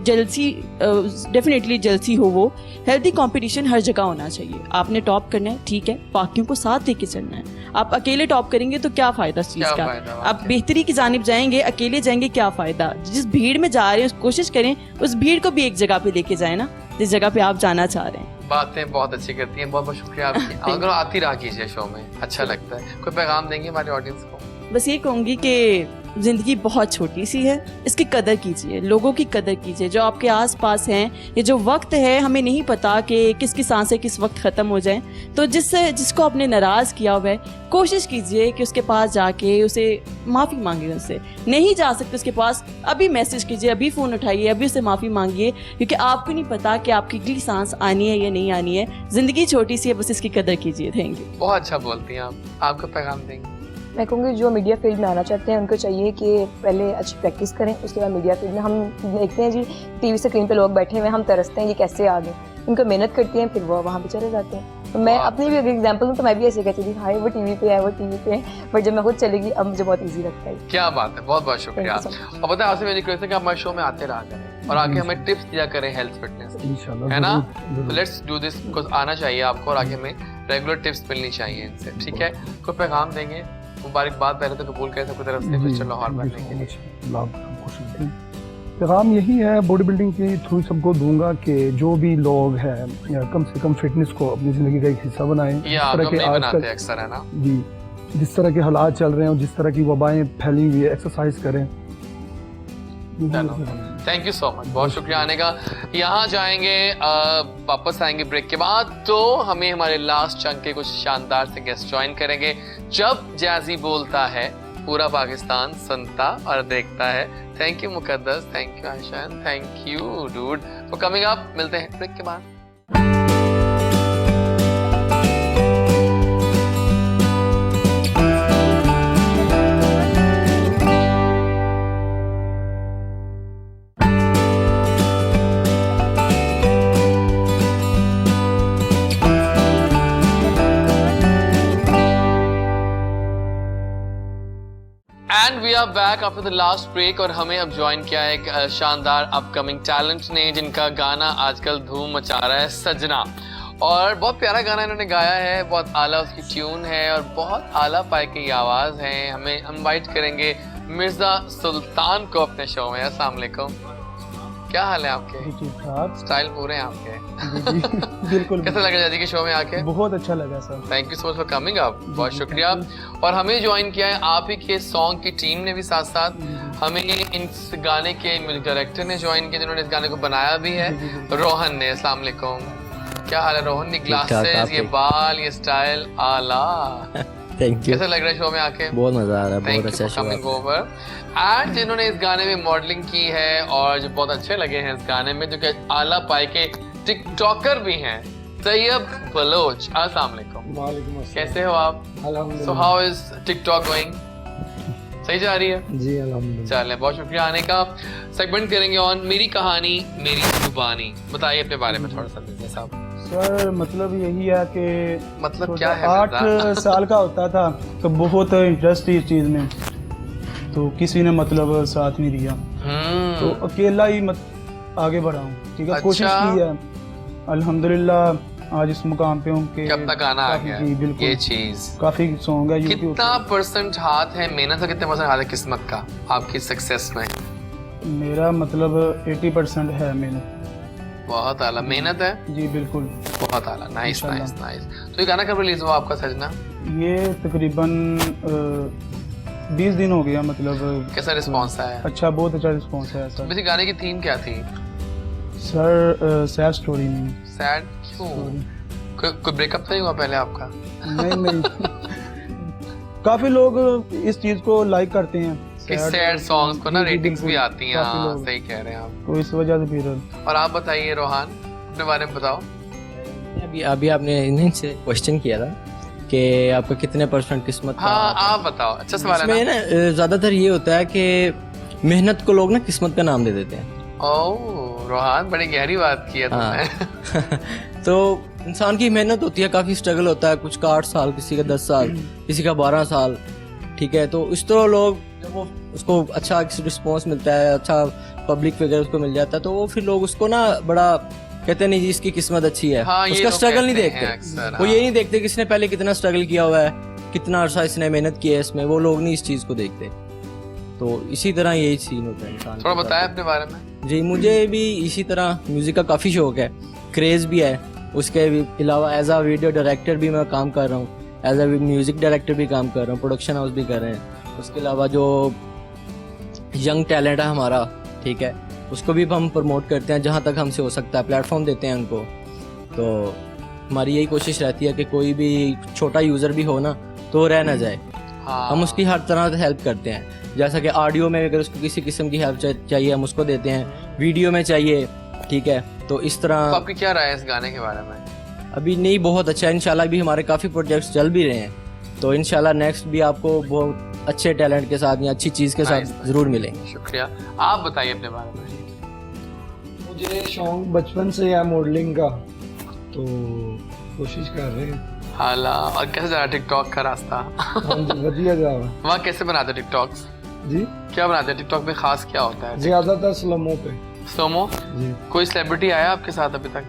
जेलसी, डेफिनेटली जेलसी हो, वो हेल्थी कंपटीशन हर जगह होना चाहिए। आपने टॉप करना है, ठीक है, बाकियों को साथ लेके चलना है। आप अकेले टॉप करेंगे तो क्या फ़ायदा इस चीज़ क्या का? फायदा आप बेहतरी की जानिब जाएंगे, अकेले जाएंगे, क्या फ़ायदा? जिस भीड़ में जा रहे हैं कोशिश करें उस भीड़ को भी एक जगह पे लेके जाए ना, जिस जगह पे आप जाना चाह रहे हैं। बातें बहुत अच्छी करती हैं, बहुत बहुत शुक्रिया आपकी। अगर आती रहा कीजिए शो में, अच्छा लगता है। कोई पैगाम देंगे हमारे ऑडियंस को? बस ये कहूँगी कि ज़िंदगी बहुत छोटी सी है, इसकी कदर कीजिए, लोगों की कदर कीजिए जो आपके आसपास हैं। ये जो वक्त है, हमें नहीं पता कि किसकी सांसें किस वक्त ख़त्म हो जाएं। तो जिसको आपने नाराज़ किया हुआ है, कोशिश कीजिए कि उसके पास जाके उसे माफ़ी मांगिए। उससे नहीं जा सकते उसके पास, अभी मैसेज कीजिए, अभी फ़ोन उठाइए, अभी उससे माफ़ी मांगिए, क्योंकि आपको नहीं पता कि आपकी अगली सांस आनी है या नहीं आनी है। ज़िंदगी छोटी सी है, बस इसकी कदर कीजिए। Thank you. बहुत अच्छा बोलती हैं आप। आपको पैगाम देंगे? मैं कहूँगी जो मीडिया फील्ड में आना चाहते हैं उनको चाहिए कि पहले अच्छी प्रैक्टिस करें, उसके बाद मीडिया फील्ड में। हम देखते हैं जी टीवी स्क्रीन पे लोग बैठे हुए हैं, हम तरसते हैं ये कैसे आ गए। उनको मेहनत करती हैं, फिर वो वहाँ पे चले जाते हैं। तो मैं अपनी भी अगर एग्जांपल दूँ तो मैं भी ऐसे कहती थी, हाय वो टीवी पे है, वो टीवी पे है, बट जब मैं खुद चलेगी अब मुझे बहुत ईजी लगता है। क्या बात है, बहुत बहुत शुक्रिया। Thank you so और पता है आपसे मेरी रिक्वेस्ट है कि आप हमारे शो में आते रहा करें और आगे हमें टिप्स दिया करें हेल्थ फिटनेस की, इंशाल्लाह है ना? जरूर। लेट्स डू दिस, बिकॉज आना चाहिए आपको और आगे हमें रेगुलर टिप्स मिलनी चाहिए इनसे, ठीक है? कोई पैगाम देंगे? मुबारकबाद पहले तो कबूल करें सबकी तरफ से, मिस्टर लाहौर बनने के लिए। पैगाम यही है बॉडी बिल्डिंग के थ्रू सबको दूंगा कि जो भी लोग हैं कम से कम फिटनेस को अपनी ज़िंदगी का एक हिस्सा बनाएं। ये आप लोग नहीं बनाते अक्सर, है ना? जी, जिस तरह के हालात चल रहे हैं और जिस तरह की वबाएं फैली हुई है, एक्सरसाइज करें। थैंक यू सो मच, बहुत शुक्रिया आने का। यहाँ जाएंगे, वापस आएंगे ब्रेक के बाद, तो हमें हमारे लास्ट चंक के कुछ शानदार से गेस्ट ज्वाइन करेंगे। जब जैज़ी बोलता है पूरा पाकिस्तान सुनता और देखता है। Thank you Muqaddas, thank you Ayshan, thank you dude for coming up. मिलते हैं ब्रेक के बाद। And we are back after the last break और हमें अब ज्वाइन किया है एक शानदार अपकमिंग टैलेंट ने जिनका गाना आजकल धूम मचा रहा है, सजना। और बहुत प्यारा गाना इन्होंने गाया है, बहुत आला उसकी ट्यून है और बहुत आला पाए की आवाज़ है। हमें इनवाइट करेंगे मिर्ज़ा सुल्तान को अपने शो में। अस्सलाम वालेकुम, क्या हाल है आपके? ठीक ठाक, स्टाइल पूरे हैं आपके। बिल्कुल। कैसा लगा जैदी के शो में आके? बहुत अच्छा लगा sir. Thank you so much for coming up, बहुत शुक्रिया। और हमें ज्वाइन किया है आप ही के सॉन्ग की टीम ने भी, साथ साथ हमें इस गाने के म्यूजिक डायरेक्टर ने ज्वाइन किया जिन्होंने इस गाने को बनाया भी है, रोहन ने। अस्सलाम वालेकुम, क्या हाल है रोहन? ये ग्लासेस, ये बाल, ये स्टाइल, आला। थैंक यू, कैसा लग रहा है शो में आके? बहुत मजा आ रहा है, थैंक बहुत यू अच्छा फॉर कमिंग ओवर। एंड जिन्होंने इस गाने में मॉडलिंग की है और जो बहुत अच्छे लगे हैं इस गाने में, जो कि आला पाए के टिकटॉकर भी हैं, तैयब बलोच। अस्सलाम वालेकुम, कैसे हो आप? So how is TikTok going? सही जा रही है जी? अल्हम्दुलिल्लाह। चलें, बहुत शुक्रिया आने का। सेगमेंट करेंगे ऑन मेरी कहानी मेरी जुबानी। बताइए अपने बारे में थोड़ा सा बिजनेस साहब। सर मतलब यही है कि मतलब क्या है? 8 साल का होता था तो बहुत इंटरेस्ट थी इस चीज़ में, तो किसी ने मतलब साथ नहीं दिया, तो अकेला ही आगे बढ़ा हूँ। ठीक है, अच्छा। कोशिश की है, अल्हम्दुलिल्लाह आज इस मुकाम पे हूँ कि कब तक आना आ गया जी बिल्कुल, ये चीज। काफी सॉन्ग है यूट्यूब कितना परसेंट हाथ है मेहनत का, कितने परसेंट हाथ है किस्मत का आपकी सक्सेस में? मेरा मतलब 80% है मेहनत। बहुत आला मेहनत है जी बिल्कुल, बहुत आला। Nice nice nice. तो ये गाना कब रिलीज हुआ आपका सजना? ये तकरीबन 20 दिन हो गया। मतलब कैसा रिस्पॉन्स आया? अच्छा, बहुत अच्छा रिस्पॉन्स है सर। वैसे गाने की थीम क्या थी? सर सैड स्टोरी नहीं, सैड क्यों? कोई ब्रेकअप तो नहीं हुआ पहले आपका? नहीं काफी लोग इस चीज को लाइक करते हैं कि सैड सॉन्ग्स को ना जी, जी, रेटिंग्स भी बिल्कुल, आती हैं। काफी हाँ, लोग। सही कह रहे हैं आप। तो इस वजह से फिर और आप बताइए रोहान, अपने बारे में बताओ। अभी अभी आपने इन्हीं से क्वेश्चन किया था कि आपका कितने % किस्मत का हाँ, आता है। आप बताओ। अच्छा सवाल है इसमें ना? ना ज्यादातर ये होता है कि मेहनत को लोग ना किस्मत का नाम दे देते हैं। ओह रोहान, बड़ी गहरी बात की है तुमने। तो इंसान की मेहनत होती है, काफी स्ट्रगल होता है, कुछ का 8 साल, किसी का 10 साल, किसी का 12 साल, ठीक है। तो इस तरह लोग जब वो उसको अच्छा रिस्पॉन्स मिलता है, अच्छा पब्लिक फिगर उसको मिल जाता है, तो वो फिर लोग उसको ना बड़ा कहते हैं नहीं जी इसकी किस्मत अच्छी है। हाँ, ये उसका लोग स्ट्रगल नहीं कहते देखते हैं अक्सर, वो हाँ। ये नहीं देखते कि इसने पहले कितना स्ट्रगल किया हुआ है, कितना अरसा इसने मेहनत की है इसमें, वो लोग नहीं इस चीज को देखते। तो इसी तरह यही सीन होता है इंसान थोड़ा के बताया साथ। अपने बारे में। जी, मुझे भी इसी तरह म्यूजिक का काफी शौक है, क्रेज भी है। उसके अलावा एज अ वीडियो डायरेक्टर भी मैं काम कर रहा हूँ, एज अ म्यूजिक डायरेक्टर भी काम कर रहा हूँ, प्रोडक्शन हाउस भी कर रहे हैं। उसके अलावा जो यंग टैलेंट है हमारा, ठीक है, उसको भी हम प्रमोट करते हैं जहाँ तक हमसे हो सकता है, प्लेटफॉर्म देते हैं उनको। तो हमारी यही कोशिश रहती है कि कोई भी छोटा यूज़र भी हो ना तो रह ना जाए, हाँ, हम उसकी हर तरह से हेल्प करते हैं। जैसा कि ऑडियो में अगर उसको किसी किस्म की हेल्प चाहिए हम उसको देते हैं, वीडियो में चाहिए, ठीक है। तो इस तो तरह आपकी क्या राय है इस गाने के बारे में? अभी नहीं, बहुत अच्छा है इंशाल्लाह। भी हमारे काफ़ी प्रोजेक्ट्स चल भी रहे हैं, तो इंशाल्लाह नेक्स्ट भी आपको बहुत अच्छे टैलेंट के साथ या अच्छी चीज़ के साथ Nice, ज़रूर मिलेंगे। शुक्रिया। आप बताइए अपने बारे में। मुझे शौक बचपन से है मॉडलिंग का, तो कोशिश कर रहे हैं। हाला, और कैसे जा रहा टिकटॉक का रास्ता? हाँ जी, बढ़िया जा रहा है। वहाँ कैसे बनाते टिकटॉक्स? जी, क्या बनाते हैं टिकटॉक में, खास क्या होता है? ज्यादातर स्लमों पे। सोमो, जी, कोई सेलिब्रिटी आया आपके साथ अभी तक?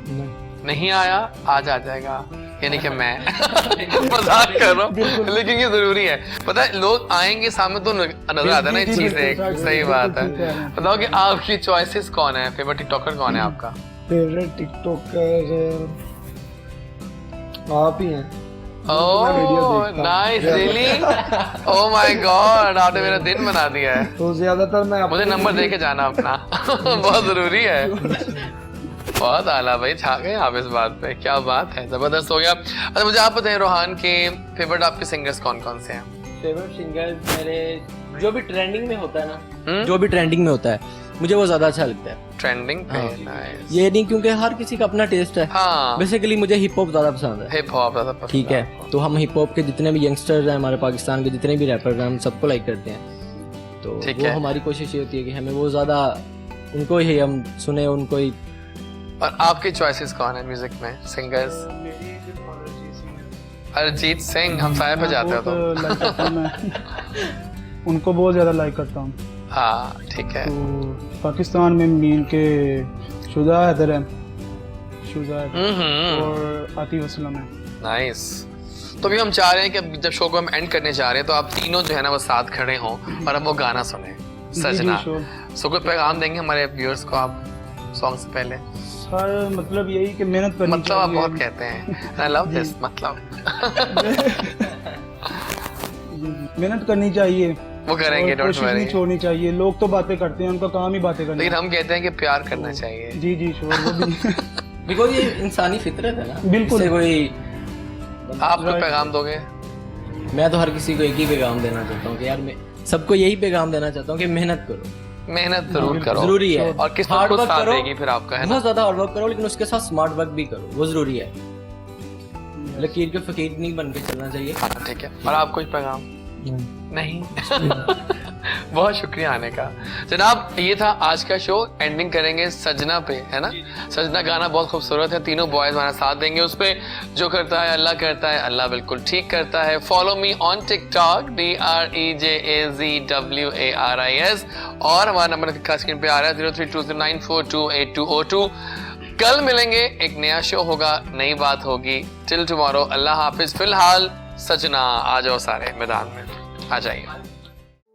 नहीं। नहीं आया, आज आ जाएगा। यानी कि मैं मजाक कर रहा हूँ, लेकिन ये जरूरी है। पता है लोग आएंगे सामने तो नजर आता है ना ये चीज। एक सही बात है। बताओ कि आपकी चॉइसेस कौन है, फेवरेट टिकटॉकर कौन है आपका? फेवरेट टिकटॉकर आप ही हैं। Oh nice, really? Oh my God, आपने मेरा दिन बना दिया है। तो ज्यादातर मैं मुझे नंबर दे के जाना अपना। बहुत जरूरी है। बहुत आला भाई, छा गए आप इस बात पे, क्या बात है, जबरदस्त हो गया। अच्छा मुझे आप बताइए रोहान के फेवरेट आपके सिंगर्स कौन कौन से हैं? फेवरेट सिंगर मेरे जो भी ट्रेंडिंग में होता है ना, हम्म? जो भी ट्रेंडिंग में होता है मुझे वो ज्यादा अच्छा लगता है। ट्रेंडिंग पे? हाँ। नाइस। ये नहीं क्योंकि हर किसी का अपना टेस्ट है। हाँ, बेसिकली मुझे हिप हॉप ज्यादा पसंद है, हिप हॉप ज्यादा पसंद ठीक है। आपको। तो हम हिप हॉप के जितने भी यंगस्टर्स हैं हमारे पाकिस्तान के, जितने भी रैपर हैं, हम सबको लाइक करते हैं। तो ठीक वो है। हमारी कोशिश ये होती है कि हमें वो ज्यादा उनको ही हम सुने, उनको ही। और आपकी चॉइसेस कौन है म्यूजिक में, सिंगर्स? अरिजीत सिंह, हम साया पे जाते हो तो। लाइक करता हूँ मैं। उनको बहुत ज़्यादा लाइक करता हूँ। हाँ ठीक है। तो पाकिस्तान में मीन के शुजा हैदर है, शुजा हैदर हम्म, और आतिफ असलम है। नाइस। तो अभी हम चाह रहे हैं कि अब जब शो को हम एंड करने जा रहे हैं तो आप तीनों जो है ना वो साथ खड़े हों और अब वो गाना सुने, सजना। जी, sure। सो कोई पैगाम देंगे हमारे व्यूअर्स को आप सॉन्ग से पहले? सर मतलब यही कि मेहनत करनी मतलब आप चाहिए। बहुत कहते हैं, आई लव दिस, मतलब मेहनत करनी चाहिए, वो करेंगे, और डोंट कोशिश नहीं वरी। छोड़नी चाहिए। लोग तो बातें करते हैं, उनका काम ही बातें करना लेकिन है। हम कहते हैं कि प्यार करना चाहिए। जी जी श्योर, वो भी बिकॉज ये इंसानी फितरत है ना, बिल्कुल। इससे कोई। आप कोई पैगाम दोगे? मैं तो हर किसी को एक ही पैगाम देना चाहता हूँ कि यार मैं सबको यही पैगाम देना चाहता हूँ कि मेहनत करो, मेहनत जरूर करो, जरूरी है। और किस्मत हार्ड खुद वर्क साथ करो, देगी फिर आपका, है ना? बहुत ज्यादा हार्ड वर्क करो, लेकिन उसके साथ स्मार्ट वर्क भी करो, वो जरूरी है। लकीर के फकीर नहीं बन के चलना चाहिए। हाँ ठीक है। और आप कोई पैगाम? नहीं। बहुत शुक्रिया आने का जनाब। ये था आज का शो। एंडिंग करेंगे सजना पे, है ना? सजना गाना बहुत खूबसूरत है, तीनों बॉयज हमारा साथ देंगे उस पे। जो करता है अल्लाह करता है, अल्लाह बिल्कुल ठीक करता है। Follow me on TikTok DREJAZWARIS, और हमारा नंबर स्क्रीन पे आ रहा है 032094282202। कल मिलेंगे, एक नया शो होगा, नई बात होगी। टिल टुमारो, अल्लाह हाफिज। फिलहाल सजना, आ जाओ सारे मैदान में, आ जाइए।